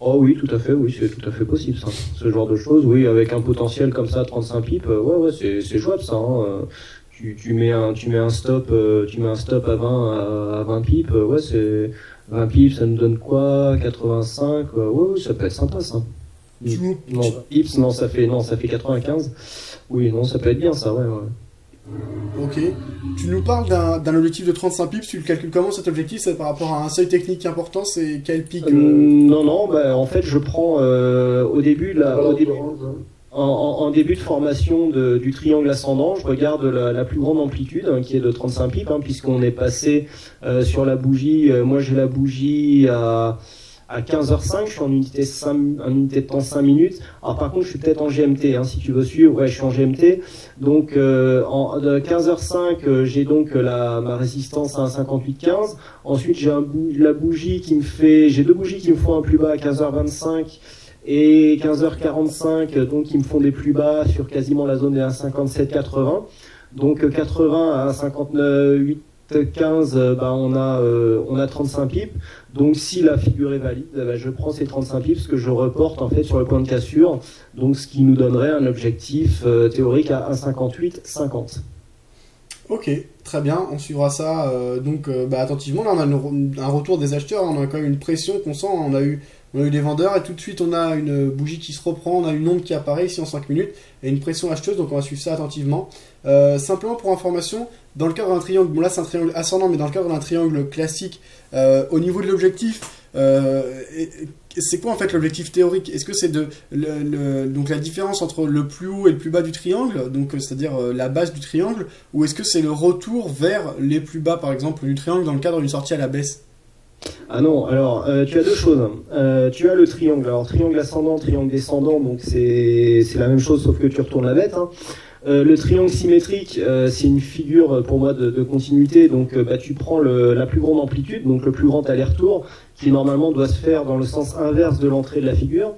Oh oui, tout à fait, oui, c'est tout à fait possible ça. Ce genre de choses, oui, avec un potentiel comme ça, 35 pips, ouais, c'est jouable ça, hein. Tu mets un stop à 20 pips, ouais, c'est 20 pips, ça nous donne quoi, 85, ouais, ça peut être sympa ça. Non, pips, non, ça fait 95. Oui, non, ça peut être bien ça, ouais. Ok. Tu nous parles d'un objectif de 35 pips, tu le calcules comment cet objectif? C'est par rapport à un seuil technique important, c'est quel pic Non, bah, en fait je prends au début en début de formation du triangle ascendant, je regarde la plus grande amplitude qui est de 35 pips, puisqu'on est passé sur la bougie, moi j'ai la bougie à 15h05, je suis en unité de temps 5 minutes. Alors par contre je suis peut-être en GMT, si tu veux suivre, ouais je suis en GMT. Donc de 15h05 j'ai donc ma résistance à 1,5815. Ensuite j'ai j'ai deux bougies qui me font un plus bas à 15h25 et 15h45, donc qui me font des plus bas sur quasiment la zone des 1,5780. Donc 80 à 1,5815, on a 35 pips. Donc si la figure est valide, je prends ces 35 pips que je reporte en fait sur le point de cassure, donc ce qui nous donnerait un objectif théorique à 1,5850. Ok, très bien, on suivra ça attentivement. Là on a un retour des acheteurs, on a quand même une pression qu'on sent, on a eu des vendeurs et tout de suite on a une bougie qui se reprend, on a une onde qui apparaît ici en 5 minutes et une pression acheteuse, donc on va suivre ça attentivement. Simplement pour information, dans le cadre d'un triangle, bon là c'est un triangle ascendant, mais dans le cadre d'un triangle classique, au niveau de l'objectif, c'est quoi en fait l'objectif théorique? Est-ce que c'est donc la différence entre le plus haut et le plus bas du triangle, donc c'est-à-dire la base du triangle, ou est-ce que c'est le retour vers les plus bas par exemple du triangle dans le cadre d'une sortie à la baisse? Ah non, alors tu as deux choses. Tu as le triangle, alors triangle ascendant, triangle descendant, donc c'est la même chose sauf que tu retournes la bête. Le triangle symétrique, c'est une figure pour moi de continuité, donc tu prends la plus grande amplitude, donc le plus grand aller-retour, qui normalement doit se faire dans le sens inverse de l'entrée de la figure,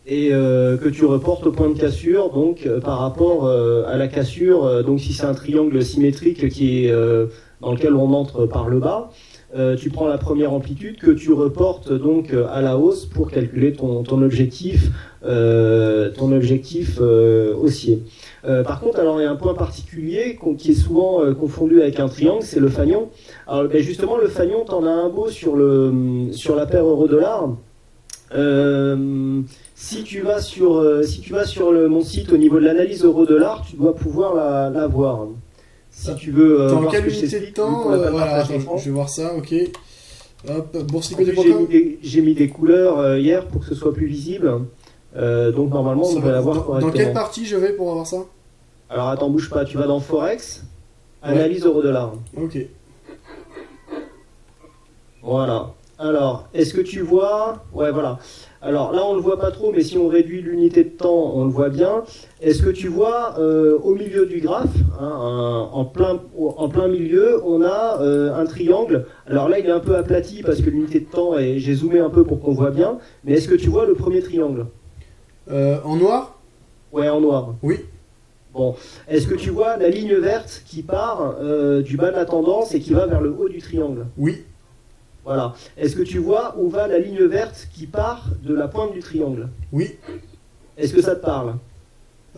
et que tu reportes au point de cassure, donc par rapport à la cassure, donc si c'est un triangle symétrique qui est dans lequel on entre par le bas, tu prends la première amplitude que tu reportes donc à la hausse pour calculer ton objectif haussier. Par contre, alors il y a un point particulier qui est souvent confondu avec un triangle, c'est le fanion. Alors justement, le fanion, t'en as un beau sur la paire euro-dollar. Si tu vas sur mon site au niveau de l'analyse euro-dollar, tu dois pouvoir la voir. Si tu veux dans voir quelle ce que je unité de t'explique, temps voilà, attends, je vais voir ça, ok. Hop, boursicoté.com. J'ai mis des couleurs hier pour que ce soit plus visible. Donc normalement, on devrait l'avoir correctement. Dans quelle partie je vais pour avoir ça? Alors attends, bouge pas, tu vas dans Forex, analyse euro-dollar. Ok. Voilà. Alors, est-ce que tu vois... Ouais, voilà. Alors là, on le voit pas trop, mais si on réduit l'unité de temps, on le voit bien. Est-ce que tu vois au milieu du graphe, hein, en plein milieu, on a un triangle. Alors là, il est un peu aplati parce que l'unité de temps, j'ai zoomé un peu pour qu'on voit bien. Mais est-ce que tu vois le premier triangle? En noir? Ouais, en noir. Oui. Bon, est-ce que tu vois la ligne verte qui part du bas de la tendance et qui va vers le haut du triangle? Oui. Voilà. Est-ce que tu vois où va la ligne verte qui part de la pointe du triangle? Oui. Est-ce que ça te parle?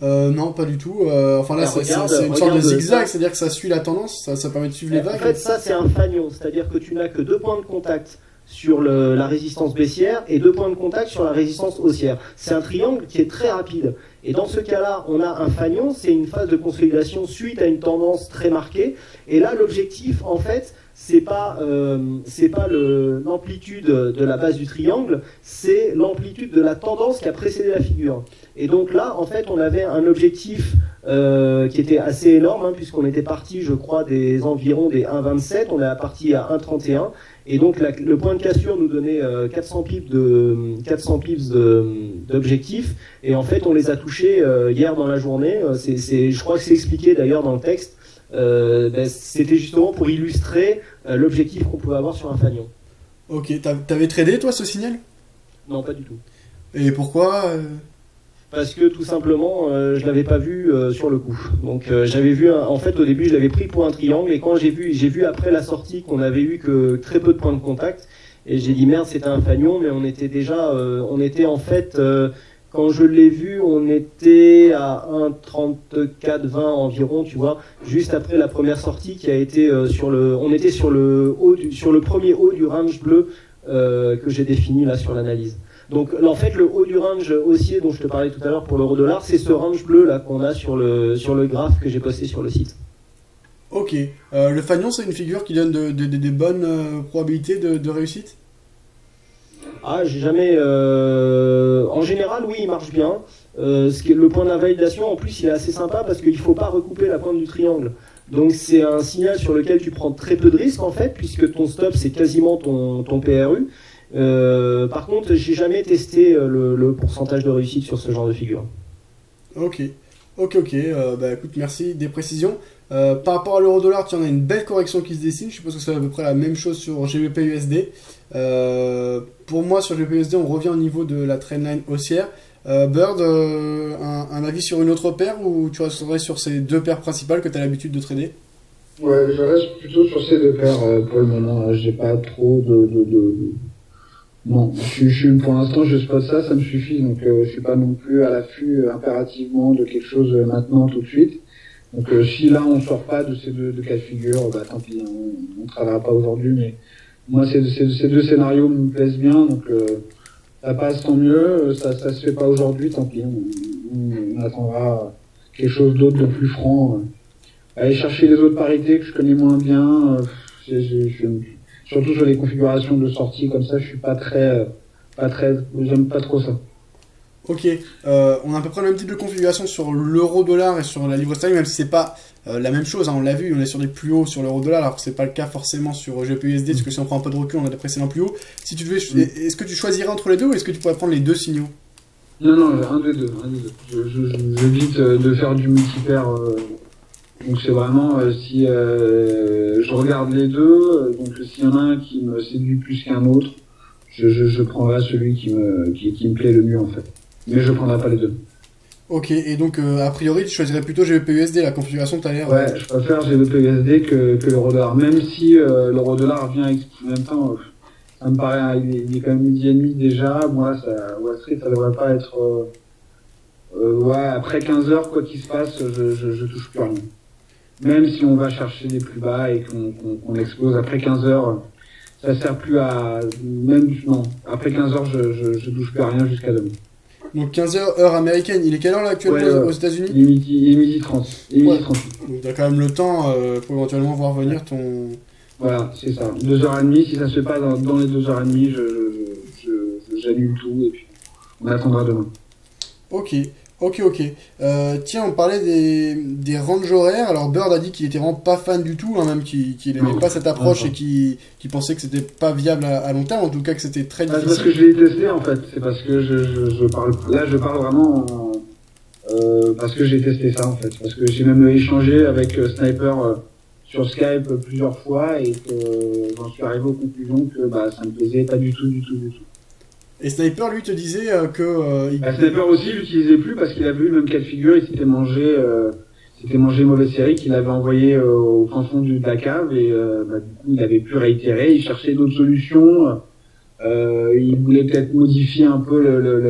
Non, pas du tout. Enfin là, c'est une sorte de zigzag, c'est-à-dire que ça suit la tendance, ça permet de suivre les vagues. En fait, ça c'est un fanion, c'est-à-dire que tu n'as que 2 points de contact sur la résistance baissière et 2 points de contact sur la résistance haussière. C'est un triangle qui est très rapide. Et dans ce cas-là, on a un fanion, c'est une phase de consolidation suite à une tendance très marquée. Et là, l'objectif, en fait, c'est pas l'amplitude de la base du triangle, c'est l'amplitude de la tendance qui a précédé la figure. Et donc là, en fait, on avait un objectif qui était assez énorme, hein, puisqu'on était parti, je crois, environ des 1,27, on est parti à 1,31. Et donc le point de cassure nous donnait 400 pips d'objectifs. Et en fait, on les a touchés hier dans la journée. Je crois que c'est expliqué d'ailleurs dans le texte. C'était justement pour illustrer l'objectif qu'on pouvait avoir sur un fanion. Ok, t'avais tradé toi ce signal? Non, pas du tout. Et pourquoi Parce que tout simplement, je l'avais pas vu sur le coup. Donc j'avais vu, en fait au début je l'avais pris pour un triangle et quand j'ai vu après la sortie qu'on avait eu que très peu de points de contact et j'ai dit merde c'était un fanion, mais on était en fait quand je l'ai vu, on était à 1,34,20 environ, tu vois, juste après la première sortie qui a été on était sur le premier haut du range bleu que j'ai défini là sur l'analyse. Donc en fait le haut du range haussier dont je te parlais tout à l'heure pour l'euro-dollar, c'est ce range bleu là qu'on a sur le graphe que j'ai posté sur le site. Ok, le fanion c'est une figure qui donne des bonnes probabilités de réussite? Ah, j'ai jamais. En général, oui, il marche bien. Le point d'invalidation, en plus, il est assez sympa parce qu'il ne faut pas recouper la pointe du triangle. Donc, c'est un signal sur lequel tu prends très peu de risques, en fait, puisque ton stop, c'est quasiment ton PRU. Par contre, j'ai jamais testé le pourcentage de réussite sur ce genre de figure. Ok. Bah écoute, merci des précisions. Par rapport à l'euro-dollar, tu en as une belle correction qui se dessine. Je suppose que c'est à peu près la même chose sur GBP/USD. Pour moi, sur GBP/USD, on revient au niveau de la trendline haussière. Bird, un avis sur une autre paire ou tu resterais sur ces 2 paires principales que tu as l'habitude de trader? Ouais, je reste plutôt sur ces 2 paires pour le moment. J'ai pas trop Non, pour l'instant, je spot ça me suffit. Donc, je suis pas non plus à l'affût impérativement de quelque chose maintenant, tout de suite. Donc, si là, on sort pas de ces deux cas de figure, bah tant pis, on travaillera pas aujourd'hui. Mais moi, ces 2 scénarios me plaisent bien. Donc, ça passe, tant mieux. Ça se fait pas aujourd'hui, tant pis. On attendra quelque chose d'autre de plus franc. Aller chercher les autres parités que je connais moins bien. Surtout sur les configurations de sortie comme ça, je suis j'aime pas trop ça. Ok, on a à peu près le même type de configuration sur l'euro-dollar et sur la livre sterling, même si c'est pas la même chose, hein, on l'a vu, on est sur des plus hauts sur l'euro-dollar, alors que c'est pas le cas forcément sur GBP/USD, parce que si on prend un peu de recul, on a des précédents plus hauts. Si tu devais, est-ce que tu choisirais entre les deux ou est-ce que tu pourrais prendre les 2 signaux? Non, un des deux. J'évite de faire du multipaire. Donc c'est vraiment si je regarde les deux, donc s'il y en a un qui me séduit plus qu'un autre, je prendrai celui qui me plaît le mieux en fait. Mais je prendrai pas les deux. Ok, et donc a priori tu choisirais plutôt GBP-USD, la configuration que tu as l'air... Ouais, je préfère GBP-USD que l'euro-dollar, même si l'euro-dollar vient en même temps, ça me paraît, il est quand même midi et demi déjà, moi, Wall Street, ça devrait pas être... ouais, après 15 heures, quoi qu'il se passe, je touche plus rien. Même si on va chercher des plus bas et qu'on explose après 15 heures, ça sert plus à... Même, non, après 15 heures, je touche plus à rien jusqu'à demain. Donc 15h heure américaine, il est quelle heure là actuellement aux États-Unis? Il est midi 30. Il est midi 30. Donc t'as quand même le temps pour éventuellement voir venir ton... Voilà, c'est ça. 2h30, si ça se fait pas dans les 2h30, j'annule tout et puis on attendra demain. Ok. Tiens, on parlait des ranges horaires. Alors Bird a dit qu'il était vraiment pas fan du tout, hein, même qu'il n'aimait pas cette approche et qu'il pensait que c'était pas viable à long terme, en tout cas que c'était très difficile. C'est parce que je l'ai testé en fait, c'est parce que je parle vraiment parce que j'ai testé ça en fait, parce que j'ai même échangé avec Sniper sur Skype plusieurs fois et que j'en suis arrivé aux conclusions que ça me plaisait pas du tout. Et Sniper, lui, te disait que... Sniper aussi, il l'utilisait plus parce qu'il a vu le même cas de figure, il s'était mangé une mauvaise série qu'il avait envoyé au fin fond de la cave et du coup, il avait pu réitérer, il cherchait d'autres solutions, il voulait peut-être modifier un peu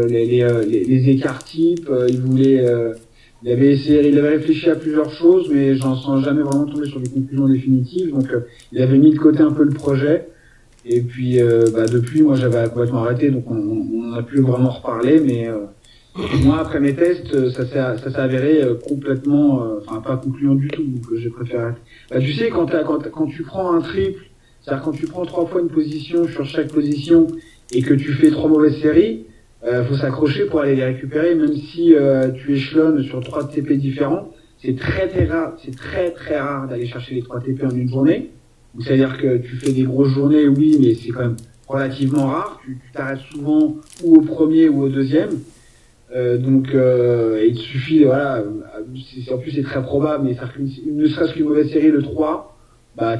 les écarts types, il avait réfléchi à plusieurs choses, mais j'en sens jamais vraiment tombé sur des conclusions définitives, donc il avait mis de côté un peu le projet. Et puis depuis, moi j'avais complètement arrêté, donc on n'a plus vraiment reparlé, mais moi après mes tests, ça s'est avéré complètement, pas concluant du tout, donc j'ai préféré. Tu sais, quand tu prends un triple, c'est-à-dire quand tu prends 3 fois une position sur chaque position et que tu fais 3 mauvaises séries, faut s'accrocher pour aller les récupérer, même si tu échelonnes sur 3 TP différents, c'est très très rare d'aller chercher les 3 TP en une journée. C'est-à-dire que tu fais des grosses journées, oui, mais c'est quand même relativement rare. Tu t'arrêtes souvent ou au premier ou au deuxième. Il te suffit, voilà, en plus c'est très probable, mais ne serait-ce qu'une mauvaise série, le 3,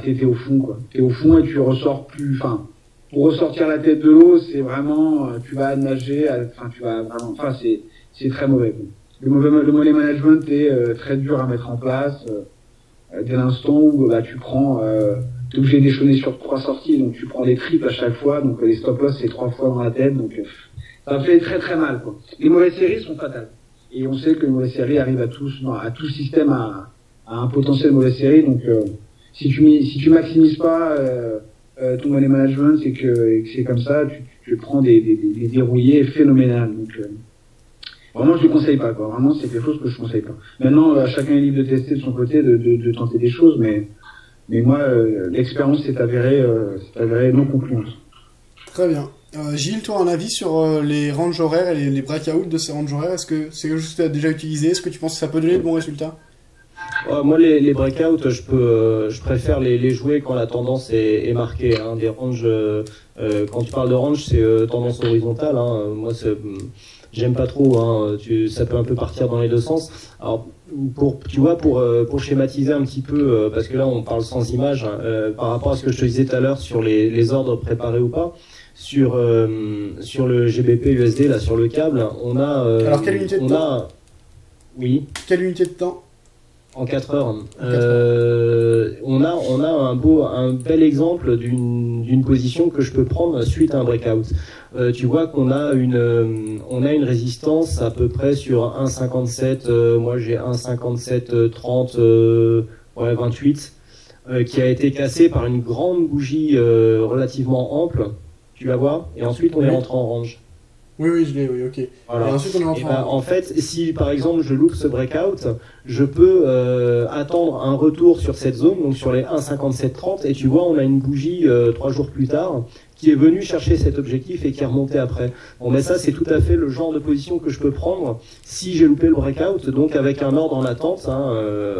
t'es au fond, quoi. T'es au fond et tu ressors plus, pour ressortir la tête de l'eau, c'est vraiment, tu vas nager, c'est très mauvais, quoi. Le money management est très dur à mettre en place, dès l'instant où, tu prends, t'es obligé d'échelonner sur 3 sorties, donc tu prends des triples à chaque fois, donc les stop loss c'est 3 fois dans la tête, donc ça fait très très mal, quoi. Les mauvaises séries sont fatales. Et on sait que les mauvaises séries arrivent à tout système à un potentiel mauvaise série, donc si tu maximises pas ton money management, et que c'est comme ça, tu prends des dérouillés phénoménales, donc vraiment je ne conseille pas, quoi. Vraiment c'est quelque chose que je conseille pas. Maintenant chacun est libre de tester de son côté, de tenter des choses, mais moi, l'expérience s'est avérée non concluante. Très bien. Gilles, toi, un avis sur les ranges horaires et les breakouts de ces ranges horaires? Est-ce que c'est quelque chose que tu as déjà utilisé? Est-ce que tu penses que ça peut donner de bons résultats? Moi, les breakouts, je préfère les jouer quand la tendance est marquée. Hein. Des ranges, quand tu parles de range, c'est tendance horizontale. Hein. Moi, j'aime pas trop. Hein. Ça peut un peu partir dans les deux sens. Alors, pour schématiser un petit peu, parce que là on parle sans image, par rapport à ce que je te disais tout à l'heure sur les ordres préparés ou pas, sur le GBP USD là sur le câble, on a. Alors quelle unité de temps? Oui. Quelle unité de temps? En 4 heures. On a un bel exemple d'une position que je peux prendre suite à un breakout. Tu vois qu'on a une résistance à peu près sur 1,57. Moi j'ai 1,57 30, 28, qui a été cassée par une grande bougie relativement ample. Tu la vois? Et ensuite on est rentré en range. Oui, je l'ai, oui, ok. Voilà. Et ensuite, on est rentré en fait, si par exemple je loupe ce breakout, je peux attendre un retour sur cette zone, donc sur les 1,5730, et tu vois, on a une bougie 3 jours plus tard qui est venue chercher cet objectif et qui est remontée après. Bon, mais ça, c'est tout à fait le genre de position que je peux prendre si j'ai loupé le breakout, donc avec un ordre en attente,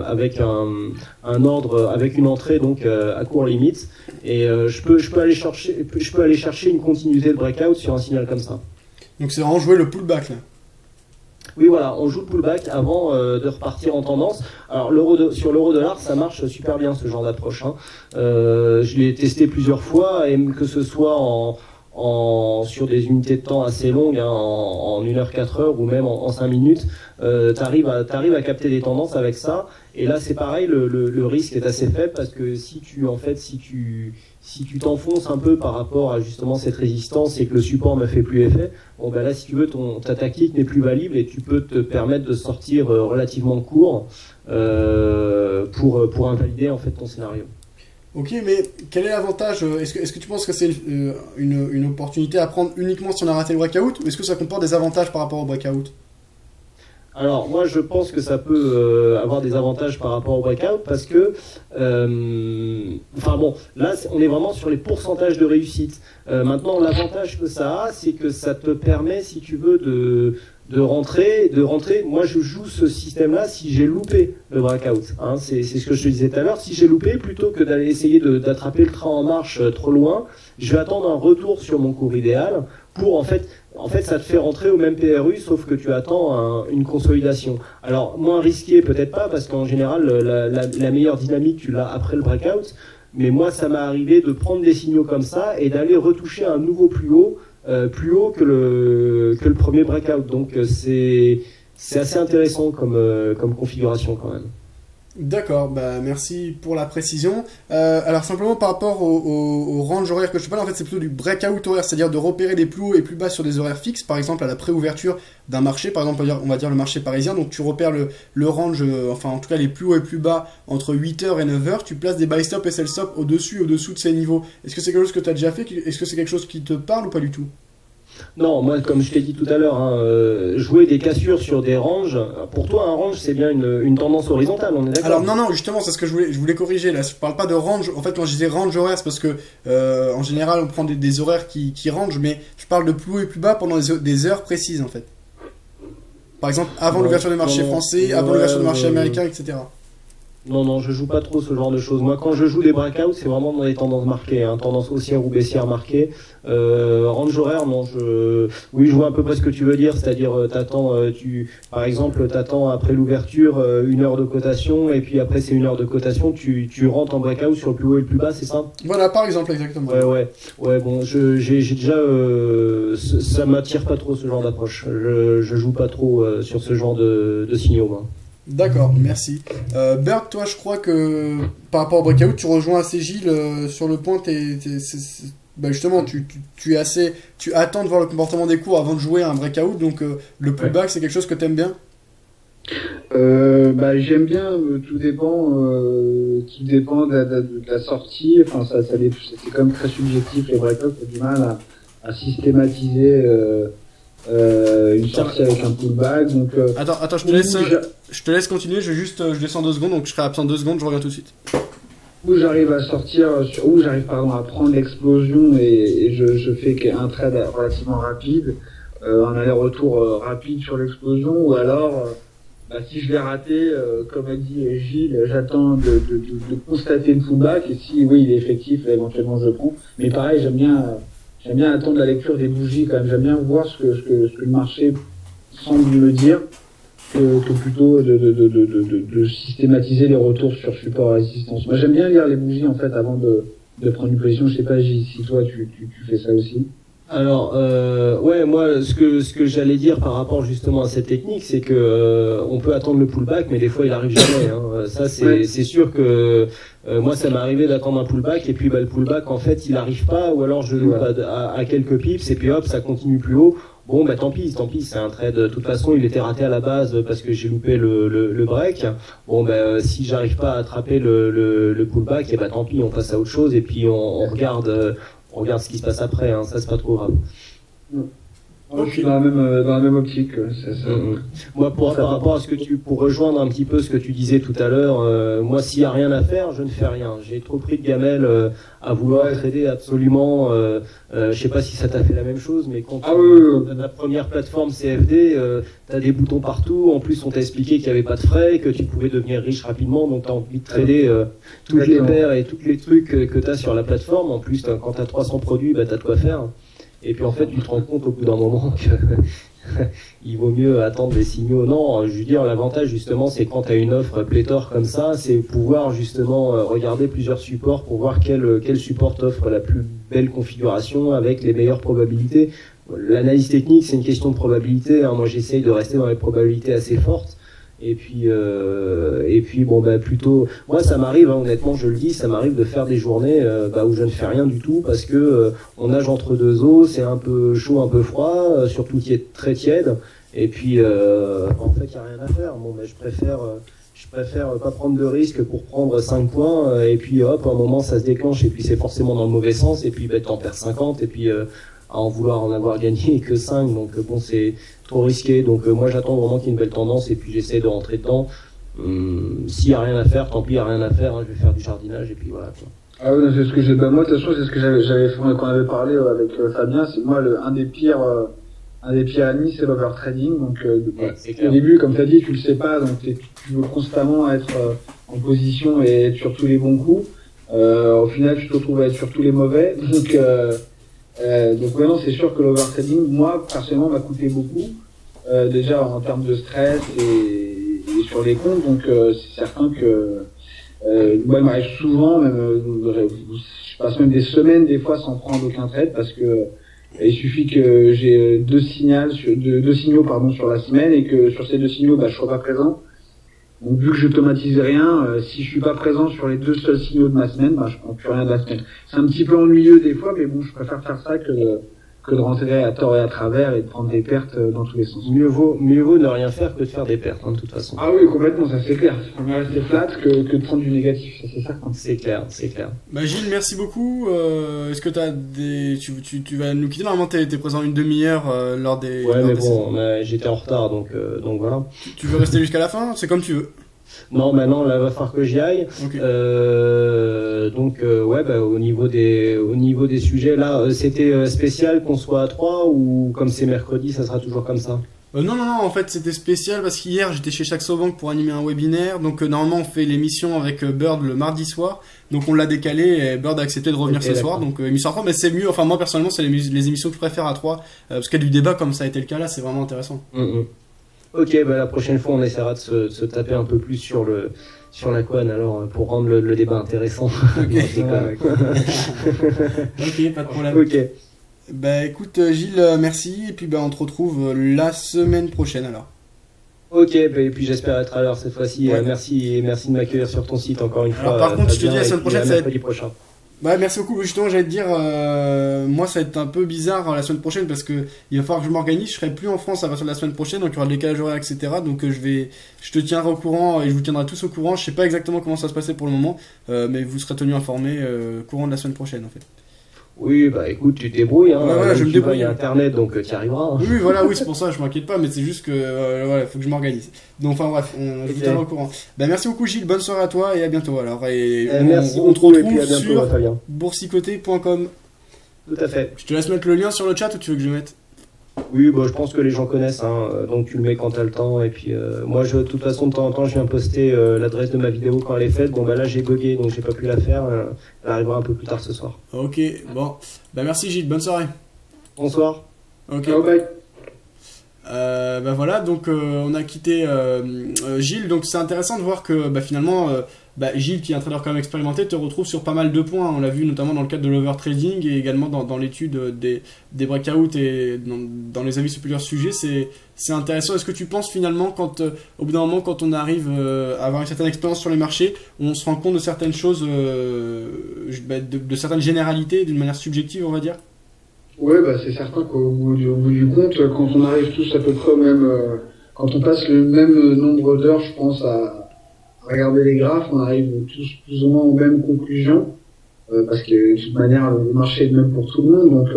avec un ordre, avec une entrée donc à court limite, et je peux aller chercher une continuité de breakout sur un signal comme ça. Donc c'est vraiment jouer le pullback là. Oui, voilà, on joue le pullback avant de repartir en tendance. Alors sur l'euro-dollar, ça marche super bien ce genre d'approche. Hein. Je l'ai testé plusieurs fois, et que ce soit en sur des unités de temps assez longues, hein, en 1 heure, 4 heures ou même en 5 minutes, t'arrives à capter des tendances avec ça. Et là, c'est pareil, le risque est assez faible parce que si tu t'enfonces un peu par rapport à justement cette résistance et que le support ne fait plus effet, bon ben là, si tu veux, ta tactique n'est plus valable et tu peux te permettre de sortir relativement court pour invalider en fait ton scénario. Ok, mais quel est l'avantage? Est-ce que tu penses que c'est une opportunité à prendre uniquement si on a raté le breakout, ou est-ce que ça comporte des avantages par rapport au breakout? Alors moi je pense que ça peut avoir des avantages par rapport au breakout parce que enfin bon, là on est vraiment sur les pourcentages de réussite. Maintenant l'avantage que ça a, c'est que ça te permet, si tu veux, de rentrer. Moi je joue ce système là si j'ai loupé le breakout, hein, c'est ce que je te disais tout à l'heure. Si j'ai loupé, plutôt que d'aller essayer d'attraper le train en marche trop loin, je vais attendre un retour sur mon cours idéal pour en fait ça te fait rentrer au même PRU, sauf que tu attends une consolidation. Alors, moins risqué, peut-être pas, parce qu'en général, la meilleure dynamique, tu l'as après le breakout. Mais moi, ça m'est arrivé de prendre des signaux comme ça et d'aller retoucher un nouveau plus haut que le premier breakout. Donc, c'est assez intéressant comme configuration quand même. D'accord, bah merci pour la précision. Alors simplement par rapport au range horaire que je parle, en fait c'est plutôt du breakout horaire, c'est-à-dire de repérer des plus hauts et plus bas sur des horaires fixes, par exemple à la préouverture d'un marché, par exemple on va dire le marché parisien, donc tu repères le range, enfin en tout cas les plus hauts et plus bas entre 8h et 9h, tu places des buy stop et sell stop au-dessus et au-dessous de ces niveaux. Est-ce que c'est quelque chose que tu as déjà fait? Est-ce que c'est quelque chose qui te parle ou pas du tout? Non, moi, comme je t'ai dit tout à l'heure, hein, jouer des cassures sur des ranges, pour toi, un range, c'est bien une tendance horizontale, on est d'accord? Alors non, justement, c'est ce que je voulais corriger, là. Je parle pas de range. En fait, quand je disais range horaire, c'est parce que, en général, on prend des horaires qui rangent, mais je parle de plus haut et plus bas pendant des heures précises, en fait. Par exemple, avant l'ouverture du marché français, avant l'ouverture du marché américain, etc. Non, je joue pas trop ce genre de choses. Moi, quand je joue des breakouts, c'est vraiment dans les tendances marquées, hein, tendances haussière ou baissière marquées. Range horaire, non, oui, je vois à peu près ce que tu veux dire, c'est-à-dire, par exemple, t'attends après l'ouverture 1 heure de cotation, et puis après c'est 1 heure de cotation, tu rentres en breakout sur le plus haut et le plus bas, c'est ça? Voilà, par exemple, exactement. Ouais, bon, j'ai déjà, ça m'attire pas trop ce genre d'approche. Je joue pas trop sur ce genre de signaux, moi. D'accord, merci. Bert, toi, je crois que par rapport au breakout, tu rejoins assez Gilles sur le point. Bah justement, tu attends de voir le comportement des cours avant de jouer à un breakout. Donc, le pullback, c'est quelque chose que tu aimes bien? Bah, j'aime bien. Tout dépend de la sortie. Enfin, c'est quand même très subjectif. Les breakouts, t'as du mal à systématiser. Une sortie avec un pullback. Donc, attends, je te laisse continuer. Je descends 2 secondes, donc je serai absent 2 secondes. Je reviens tout de suite. Où j'arrive à sortir, à prendre l'explosion et je fais un trade relativement rapide, un aller-retour rapide sur l'explosion, ou alors, si je l'ai raté, comme a dit Gilles, j'attends de constater le pullback, et si oui il est effectif, là, éventuellement je prends. Mais pareil, j'aime bien attendre la lecture des bougies quand même. J'aime bien voir ce que le marché semble me dire que plutôt de systématiser les retours sur support et résistance. Moi, j'aime bien lire les bougies en fait avant de prendre une position. Je sais pas si toi tu fais ça aussi. Alors, ouais, moi, ce que j'allais dire par rapport justement à cette technique, c'est que on peut attendre le pullback, mais des fois il arrive jamais. Hein. Ça, c'est sûr que moi, ça m'est arrivé d'attendre un pullback et puis le pullback, en fait, il arrive pas, ou alors je loupe à quelques pips et puis hop, ça continue plus haut. Bon, tant pis, c'est un trade. De toute façon, il était raté à la base parce que j'ai loupé le break. Bon, si j'arrive pas à attraper le pullback, et tant pis, on passe à autre chose et puis on regarde ce qui se passe après, hein, ça c'est pas trop grave. Je suis dans la même optique. Moi, par rapport à pour rejoindre un petit peu ce que tu disais tout à l'heure, moi, s'il y a rien à faire, je ne fais rien. J'ai trop pris de gamelle à vouloir trader absolument. Je sais pas si ça t'a fait la même chose, mais quand la première plateforme CFD, t'as des boutons partout. En plus, on t'a expliqué qu'il n'y avait pas de frais, que tu pouvais devenir riche rapidement, donc t'as envie de trader toutes les paires et tous les trucs que t'as sur la plateforme. En plus, quand t'as 300 produits, t'as de quoi faire. Et puis en fait, tu te rends compte au bout d'un moment que il vaut mieux attendre des signaux. Non, je veux dire, l'avantage justement, c'est quand tu as une offre pléthore comme ça, c'est pouvoir justement regarder plusieurs supports pour voir quel support t'offre la plus belle configuration avec les meilleures probabilités. L'analyse technique, c'est une question de probabilité, hein. Moi, j'essaye de rester dans les probabilités assez fortes. Et puis bon, bah, plutôt, moi, ça m'arrive, hein, honnêtement, je le dis, ça m'arrive de faire des journées où je ne fais rien du tout parce que on nage entre deux eaux, c'est un peu chaud, un peu froid, surtout qui est très tiède. Et puis, en fait, il n'y a rien à faire. Bon, bah, je préfère pas prendre de risques pour prendre 5 points, et puis hop, à un moment, ça se déclenche, et puis c'est forcément dans le mauvais sens, et puis bah, t'en perds 50, et puis à en vouloir en avoir gagné que 5, donc bon, c'est trop risqué. Donc moi, j'attends vraiment qu'il y ait une belle tendance, et puis j'essaie de rentrer dedans. S'il n'y a rien à faire, tant pis, il n'y a rien à faire, hein, je vais faire du jardinage, et puis voilà, quoi. Ah oui, c'est ce que j'ai, bah, moi, de toute façon, c'est ce que j'avais fait quand on avait parlé avec Fabien, c'est moi, un des pires ennemis, c'est l'overtrading. Donc, au début, comme tu as dit, tu le sais pas, donc tu veux constamment être en position et être sur tous les bons coups. Au final, tu te retrouves à être sur tous les mauvais. Donc vraiment, c'est sûr que l'overtrading, moi, personnellement, m'a coûté beaucoup. Déjà en termes de stress et sur les comptes. Donc, c'est certain que moi, il m'arrive souvent, même, je passe même des semaines, des fois, sans prendre aucun trade parce que il suffit que j'ai deux signaux pardon sur la semaine et que sur ces deux signaux je sois pas présent. Donc vu que j'automatise rien, si je suis pas présent sur les deux seuls signaux de ma semaine, je prends plus rien de la semaine. C'est un petit peu ennuyeux des fois, mais bon, je préfère faire ça que de rentrer à tort et à travers et de prendre des pertes dans tous les sens. Mieux vaut ne rien faire que de faire des pertes, hein, de toute façon. Ah oui, complètement, ça c'est clair. Il faut mieux rester flat que de prendre du négatif, ça c'est certain. C'est clair, c'est clair. Bah Gilles, merci beaucoup. Est-ce que tu vas nous quitter? Normalement, t'es présent une demi-heure lors des. Ouais, mais bon, j'étais en retard, donc voilà. Tu veux rester jusqu'à la fin? C'est comme tu veux. Non, maintenant là, va falloir que j'y aille. Okay. Au niveau des sujets, là, c'était spécial qu'on soit à 3 ou comme c'est mercredi, ça sera toujours comme ça? Non, en fait c'était spécial parce qu'hier j'étais chez Saxo-Bank pour animer un webinaire, donc normalement on fait l'émission avec Bird le mardi soir, donc on l'a décalé et Bird a accepté de revenir ce soir, donc émission à 3, mais c'est mieux, enfin moi personnellement c'est les émissions que je préfère à 3, parce qu'il y a du débat comme ça a été le cas là, c'est vraiment intéressant. Ok, la prochaine fois on essaiera de se taper un peu plus sur la couenne alors pour rendre le débat intéressant. Ok, ok, pas de problème. Ok. Bah écoute Gilles, merci, et puis on te retrouve la semaine prochaine alors. Ok, et puis j'espère être à l'heure cette fois-ci. Ouais. Merci de m'accueillir sur ton site encore une fois. Alors, par contre, je te dis la semaine prochaine, ça va être prochain. Ouais, merci beaucoup. Justement, j'allais te dire, moi, ça va être un peu bizarre la semaine prochaine parce que il va falloir que je m'organise. Je serai plus en France à partir de la semaine prochaine, donc il y aura le décalage horaire, etc. Donc je te tiendrai au courant et je vous tiendrai tous au courant. Je sais pas exactement comment ça va se passer pour le moment, mais vous serez tenus informés courant de la semaine prochaine, en fait. Oui, écoute, tu te débrouilles, hein. Ouais, je me débrouille. Il y a Internet, donc tu y arriveras. Hein. Oui, voilà, c'est pour ça, je m'inquiète pas, mais c'est juste que, faut que je m'organise. Donc, enfin bref, je vous tiendrai au courant. Merci beaucoup, Gilles, bonne soirée à toi et à bientôt alors. Merci on te beaucoup, retrouve sur Fabien. boursicoté.com. Tout à fait. Je te laisse mettre le lien sur le chat ou tu veux que je le mette? Oui, je pense que les gens connaissent, hein, donc tu le mets quand t'as le temps. Et puis moi, de toute façon, de temps en temps, je viens poster l'adresse de ma vidéo quand elle est faite. Bon, là, j'ai bugué, donc j'ai pas pu la faire. Elle arrivera un peu plus tard ce soir. Ok, bon. Merci Gilles, bonne soirée. Bonsoir. Ok. Bye. Voilà, donc on a quitté Gilles, donc c'est intéressant de voir que finalement Gilles, qui est un trader quand même expérimenté, te retrouve sur pas mal de points. On l'a vu notamment dans le cadre de l'overtrading et également dans l'étude des breakouts et dans les avis sur plusieurs sujets. C'est intéressant. Est-ce que tu penses finalement au bout d'un moment, quand on arrive à avoir une certaine expérience sur les marchés, on se rend compte de certaines choses, de certaines généralités d'une manière subjective, on va dire? Ouais, c'est certain qu'au bout du compte, quand on arrive tous à peu près au même, quand on passe le même nombre d'heures, je pense, à regarder les graphes, on arrive tous plus ou moins aux mêmes conclusions, parce que de toute manière, le marché est le même pour tout le monde, donc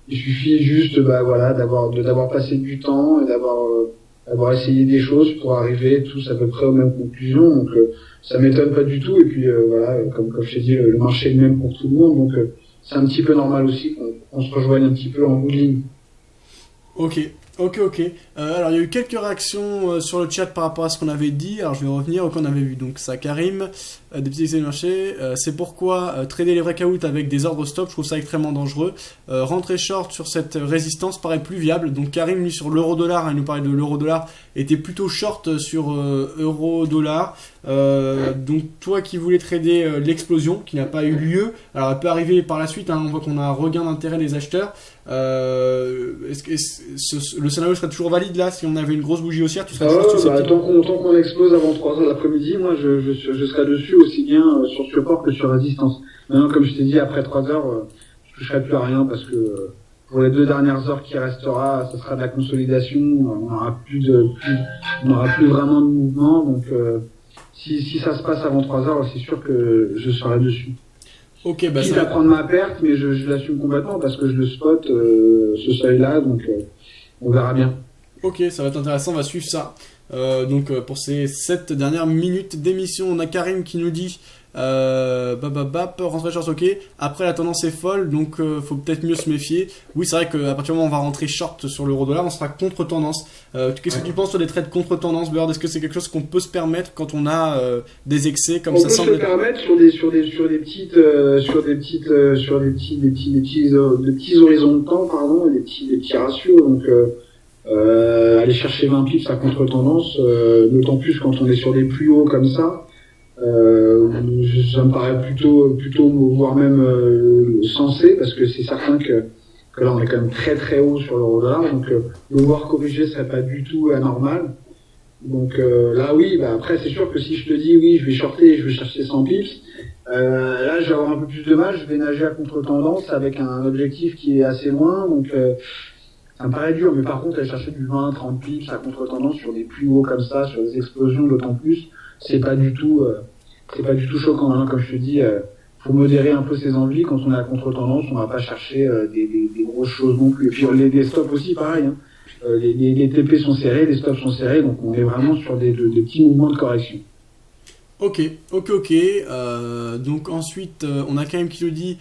il suffit juste, d'avoir passé du temps et d'avoir essayé des choses pour arriver tous à peu près aux mêmes conclusions, donc ça m'étonne pas du tout, et puis comme je t'ai dit, le marché est le même pour tout le monde, donc c'est un petit peu normal aussi qu'on se rejoigne un petit peu en bout de ligne. Ok, Ok. Alors, il y a eu quelques réactions sur le chat par rapport à ce qu'on avait dit. Alors, je vais revenir au qu'on avait vu. Donc, ça, Karim, des petits essais de marché. C'est pourquoi trader les breakouts avec des ordres stop, je trouve ça extrêmement dangereux. Rentrer short sur cette résistance paraît plus viable. Donc, Karim, lui, sur l'euro-dollar, il nous parlait de l'euro-dollar, était plutôt short sur euro-dollar. Donc, toi qui voulais trader l'explosion, qui n'a pas eu lieu, alors elle peut arriver par la suite. Hein, on voit qu'on a un regain d'intérêt des acheteurs. Est-ce que le scénario serait toujours valide là si on avait une grosse bougie haussière? Tu serais tant qu'on explose avant 3h l'après-midi, moi je serai dessus aussi bien sur support que sur résistance. Maintenant, comme je t'ai dit, après 3h, je toucherai plus à rien parce que pour les 2 dernières heures qui restera, ça sera de la consolidation. On n'aura plus vraiment de mouvement. Donc si ça se passe avant 3h, c'est sûr que je serai dessus. Ok, bah quitte à prendre ma perte, mais je l'assume complètement parce que je le spot ce seuil-là, donc on verra bien. Ok, ça va être intéressant, on va suivre ça. Pour ces 7 dernières minutes d'émission, on a Karim qui nous dit rentrer short, ok. Après, la tendance est folle, donc faut peut-être mieux se méfier. Oui, c'est vrai qu'à partir du moment où on va rentrer short sur l'euro-dollar, on sera contre tendance. Qu'est-ce que tu penses sur des trades contre tendance, Bird? Est-ce que c'est quelque chose qu'on peut se permettre quand on a des excès comme ça semble? On peut se permettre sur des petits horizons de temps, pardon, des petits ratios. Donc aller chercher 20 pips à contre tendance, d'autant plus quand on est sur des plus hauts comme ça. Ça me paraît plutôt voire même sensé parce que c'est certain que là on est quand même très très haut sur l'euro-dollar, donc le voir corriger serait pas du tout anormal. Donc là oui, après c'est sûr que si je te dis oui je vais shorter, je vais chercher 100 pips, là je vais avoir un peu plus de mal, je vais nager à contre-tendance avec un objectif qui est assez loin, donc ça me paraît dur. Mais par contre aller chercher du 20-30 pips à contre-tendance sur des plus hauts comme ça, sur des explosions d'autant plus, c'est pas du tout choquant, hein. Comme je te dis, faut modérer un peu ses envies. Quand on est à contre-tendance, on va pas chercher des grosses choses non plus. Et puis les stops aussi, pareil, hein. Les TP sont serrés, les stops sont serrés, donc on est vraiment sur des petits mouvements de correction. Ok. Donc ensuite, on a quand même qui nous dit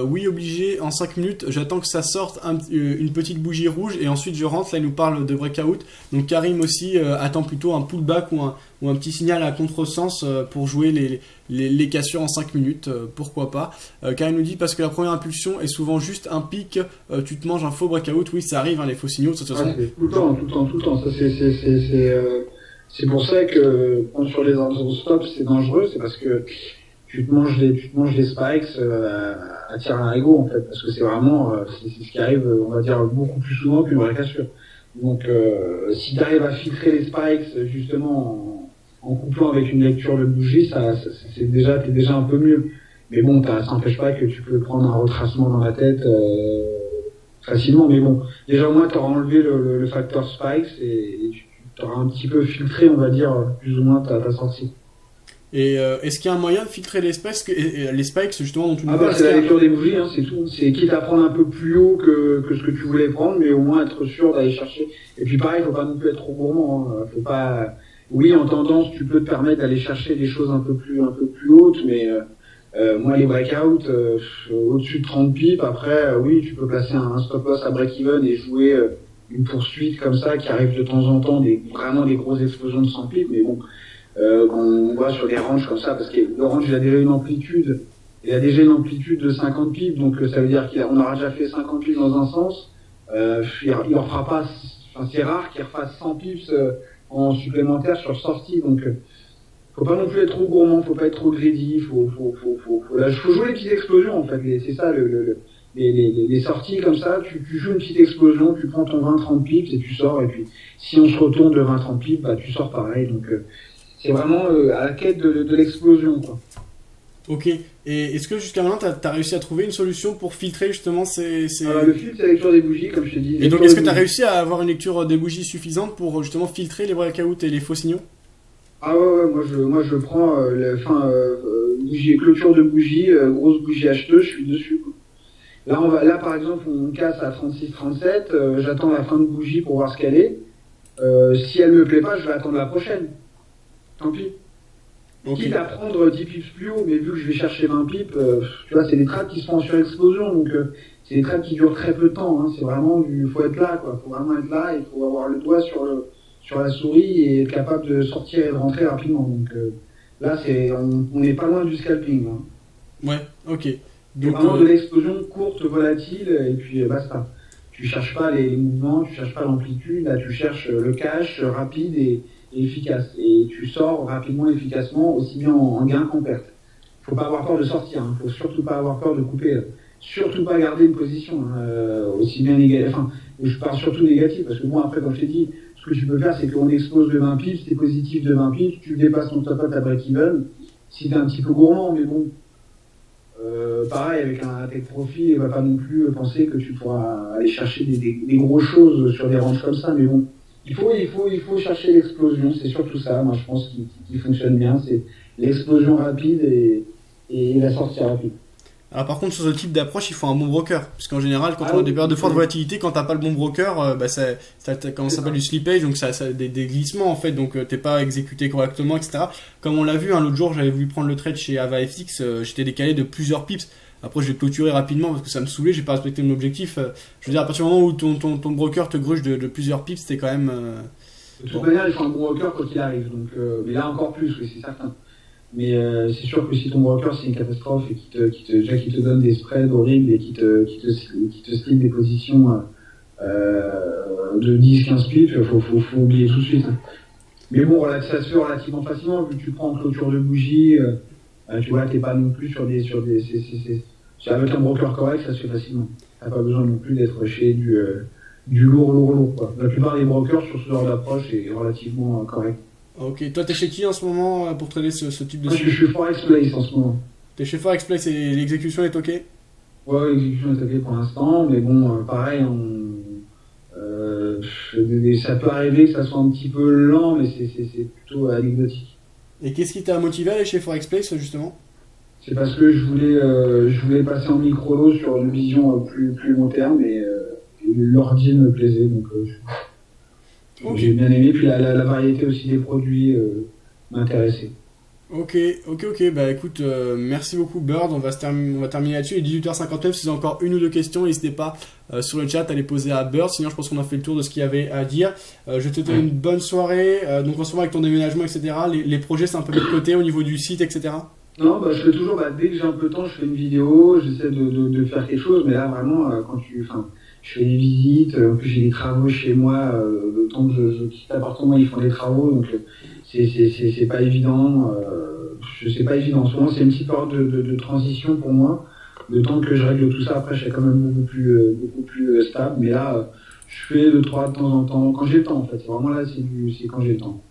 oui, obligé, en 5 minutes, j'attends que ça sorte une petite bougie rouge et ensuite je rentre. Là, il nous parle de breakout. Donc Karim aussi attend plutôt un pullback ou un petit signal à contresens pour jouer les cassures en 5 minutes. Pourquoi pas. Karim nous dit parce que la première impulsion est souvent juste un pic, tu te manges un faux breakout. Oui, ça arrive, hein, les faux signaux. Tout le temps. Ça, c'est pour ça que sur les ordres stop c'est dangereux, c'est parce que tu te manges les spikes à tir à l'ego en fait, parce que c'est vraiment c'est ce qui arrive, on va dire, beaucoup plus souvent qu'une vraie cassure. Donc si tu arrives à filtrer les spikes justement en couplant avec une lecture de bougie, t'es déjà un peu mieux. Mais bon, ça n'empêche pas que tu peux prendre un retracement dans la tête facilement. Mais bon, déjà au moins t'auras enlevé le facteur spikes et tu auras un petit peu filtré, on va dire, plus ou moins ta sortie. Et est-ce qu'il y a un moyen de filtrer les spikes justement dont tu nous parles? C'est la lecture des bougies, hein, c'est tout. C'est quitte à prendre un peu plus haut que ce que tu voulais prendre, mais au moins être sûr d'aller chercher. Et puis pareil, faut pas non plus être trop gourmand, hein. Faut pas. Oui, en tendance, tu peux te permettre d'aller chercher des choses un peu plus hautes, mais moi les breakouts au-dessus de 30 pips, après oui, tu peux placer un stop loss à break-even et jouer une poursuite comme ça qui arrive de temps en temps, vraiment des grosses explosions de 100 pips, mais bon. Quand on voit sur des ranges comme ça, parce que le range il a déjà une amplitude de 50 pips, donc ça veut dire qu'on aura déjà fait 50 pips dans un sens, il en fera pas, enfin c'est rare qu'il refasse 100 pips en supplémentaire sur sortie, donc faut pas non plus être trop gourmand, faut pas être trop greedy, faut jouer les petites explosions en fait, c'est ça les sorties comme ça, tu joues une petite explosion, tu prends ton 20-30 pips et tu sors, et puis si on se retourne de 20-30 pips, bah tu sors pareil, donc c'est vraiment à la quête de l'explosion, quoi. Ok. Et est-ce que jusqu'à maintenant, tu as réussi à trouver une solution pour filtrer justement ces... Le filtre, c'est la lecture des bougies, comme je t'ai dit. Et donc, est-ce que tu as réussi à avoir une lecture des bougies suffisante pour justement filtrer les breakouts et les faux signaux? Ah ouais, moi je prends clôture de bougie, grosse bougie acheteuse, je suis dessus, quoi. Là par exemple, on casse à 36-37, j'attends la fin de bougie pour voir ce qu'elle est. Si elle me plaît pas, je vais attendre la prochaine. Tant pis. Ok. Quitte à prendre 10 pips plus haut, mais vu que je vais chercher 20 pips, tu vois, c'est des traps qui se font en surexplosion, donc c'est des traps qui durent très peu de temps. Hein. C'est vraiment faut être là, quoi. Faut vraiment être là, il faut avoir le doigt sur la souris et être capable de sortir et de rentrer rapidement. Donc là, on n'est pas loin du scalping. Hein. Ouais, ok. C'est Donc, vraiment de l'explosion courte, volatile, et puis basta. Tu cherches pas les mouvements, tu cherches pas l'amplitude, là tu cherches le cache rapide et efficace. Et tu sors rapidement et efficacement, aussi bien en gain qu'en perte. Faut pas avoir peur de sortir, hein. Faut surtout pas avoir peur de couper. Surtout pas garder une position, aussi bien négative. Enfin, je parle surtout négatif, parce que moi après, comme je t'ai dit, ce que tu peux faire, c'est qu'on explose de 20 pips, t'es positif de 20 pips, tu dépasses ton top-up à break-even, si t'es un petit peu gourmand, mais bon. Pareil, avec un tech profil, il va pas non plus penser que tu pourras aller chercher des grosses choses sur des ranges comme ça, mais bon, il faut chercher l'explosion, c'est surtout ça, moi je pense qui fonctionne bien, c'est l'explosion rapide et la sortie rapide. alors par contre, sur ce type d'approche, il faut un bon broker. Parce qu'en général, quand Ah on a oui, des périodes de forte oui. volatilité, quand t'as pas le bon broker, bah ça comment ça s'appelle, du slippage, donc ça des glissements en fait, donc t'es pas exécuté correctement, etc. Comme on l'a vu, l'autre jour, j'avais voulu prendre le trade chez AvaFX, j'étais décalé de plusieurs pips. Après, je l'ai clôturé rapidement parce que ça me saoulait, j'ai pas respecté mon objectif. Je veux dire, à partir du moment où ton broker te gruge de plusieurs pips, c'était quand même. De toute manière, il faut un bon broker quoi qu'il arrive, donc, mais là encore plus, oui, c'est certain. Mais c'est sûr que si ton broker c'est une catastrophe et qui te donne des spreads horribles et qui te slip des positions de 10-15 pips, faut oublier tout de suite. Mais bon, ça se fait relativement facilement vu que tu prends en clôture de bougie, tu vois, t'es pas non plus avec un broker correct, ça se fait facilement. T'as pas besoin non plus d'être chez du lourd quoi. La plupart des brokers sur ce genre d'approche est relativement correct. Ok, toi t'es chez qui en ce moment pour trader ce type de Moi je suis Forex Place en ce moment. T'es chez Forex Place et l'exécution est ok? Ouais, l'exécution est ok pour l'instant, mais bon, pareil, ça peut arriver que ça soit un petit peu lent, mais c'est plutôt anecdotique. Et qu'est-ce qui t'a motivé à aller chez Forex Place justement? C'est parce que je voulais passer en micro-lot sur une vision plus long terme et l'ordi me plaisait, donc Ok. j'ai bien aimé. Puis la variété aussi des produits m'intéressait. Ok, bah écoute, merci beaucoup Bird, on va terminer là-dessus, il est 18h59, si vous avez encore une ou deux questions, n'hésitez pas sur le chat à les poser à Bird, sinon je pense qu'on a fait le tour de ce qu'il y avait à dire. Je te souhaite une bonne soirée, donc en ce moment avec ton déménagement, etc., les projets c'est un peu mis de côté au niveau du site, etc. Non, je fais toujours, dès que j'ai un peu de temps, je fais une vidéo, j'essaie de faire quelque chose, mais là vraiment, je fais des visites, en plus j'ai des travaux chez moi, le temps que je quitte l'appartement, ils font des travaux, donc c'est pas évident, c'est pas évident. En ce moment, c'est une petite période de transition pour moi, le temps que je règle tout ça, après je serai quand même beaucoup plus stable, mais là, je fais 2-3 de temps en temps, quand j'ai le temps en fait, c'est vraiment là, c'est quand j'ai le temps.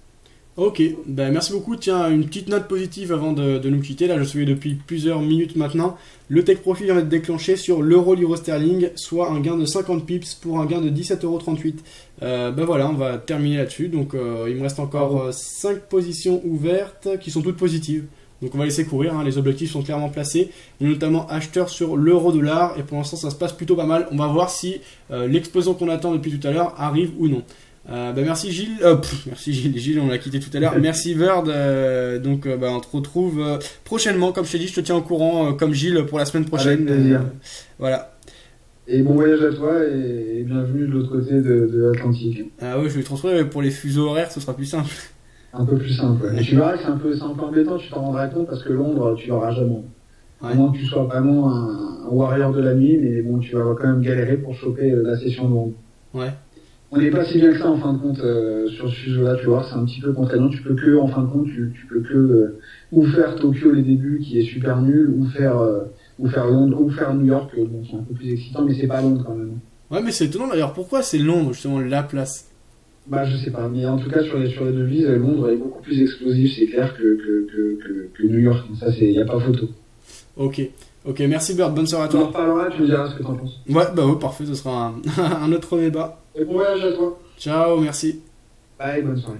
Ok, ben merci beaucoup. Tiens, une petite note positive avant de nous quitter. Là, je suis depuis plusieurs minutes maintenant. Le Tech Profit vient d'être déclenché sur l'euro-livre sterling, soit un gain de 50 pips pour un gain de 17,38 €. Ben voilà, on va terminer là-dessus. Donc, il me reste encore 5 positions ouvertes qui sont toutes positives. Donc, on va laisser courir. Les objectifs sont clairement placés. On est notamment acheteur sur l'euro-dollar et pour l'instant, ça se passe plutôt pas mal. On va voir si l'explosion qu'on attend depuis tout à l'heure arrive ou non. Merci Gilles. Merci Gilles, on l'a quitté tout à l'heure. Merci Bird. On te retrouve prochainement. Comme je t'ai dit, je te tiens au courant, comme Gilles, pour la semaine prochaine. Avec plaisir. Voilà. Et bon voyage à toi et bienvenue de l'autre côté de l'Atlantique. Ah ouais, je vais transférer pour les fuseaux horaires, ce sera plus simple. Un peu plus simple. Ouais. Et tu verras que c'est un peu embêtant, tu t'en rendras compte parce que Londres, tu l'auras jamais. Ouais. À moins que tu sois vraiment un warrior de la nuit, mais bon, tu vas quand même galérer pour choper la session de Londres. Ouais. On n'est pas si bien que ça en fin de compte sur ce fuseau-là, tu vois, c'est un petit peu contraignant. Tu peux que, en fin de compte, tu peux que ou faire Tokyo les débuts qui est super nul, ou faire Londres, ou faire New York, bon, c'est un peu plus excitant, mais c'est pas Londres quand même. Ouais, mais c'est étonnant d'ailleurs. Pourquoi c'est Londres justement la place? Je sais pas, mais en tout cas sur les devises, Londres est beaucoup plus explosif, c'est clair que New York. Ça, y a pas photo. Ok, merci Bird. Bonne soirée à On en toi. reparlera, tu me diras ce que t'en penses. Ouais, parfait. Ce sera un autre débat. Et bon voyage à toi. Ciao, merci. Bye, bonne soirée.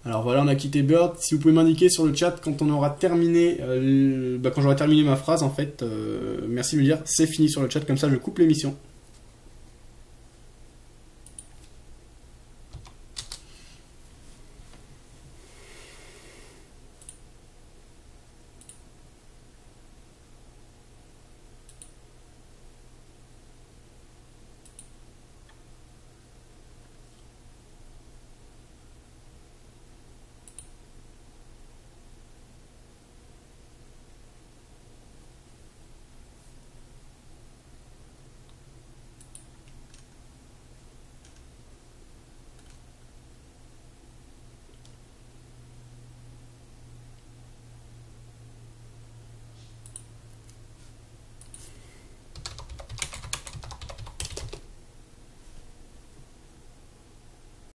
Alors voilà, on a quitté Bird. Si vous pouvez m'indiquer sur le chat quand on aura terminé, quand j'aurai terminé ma phrase en fait, merci de me dire c'est fini sur le chat, comme ça je coupe l'émission.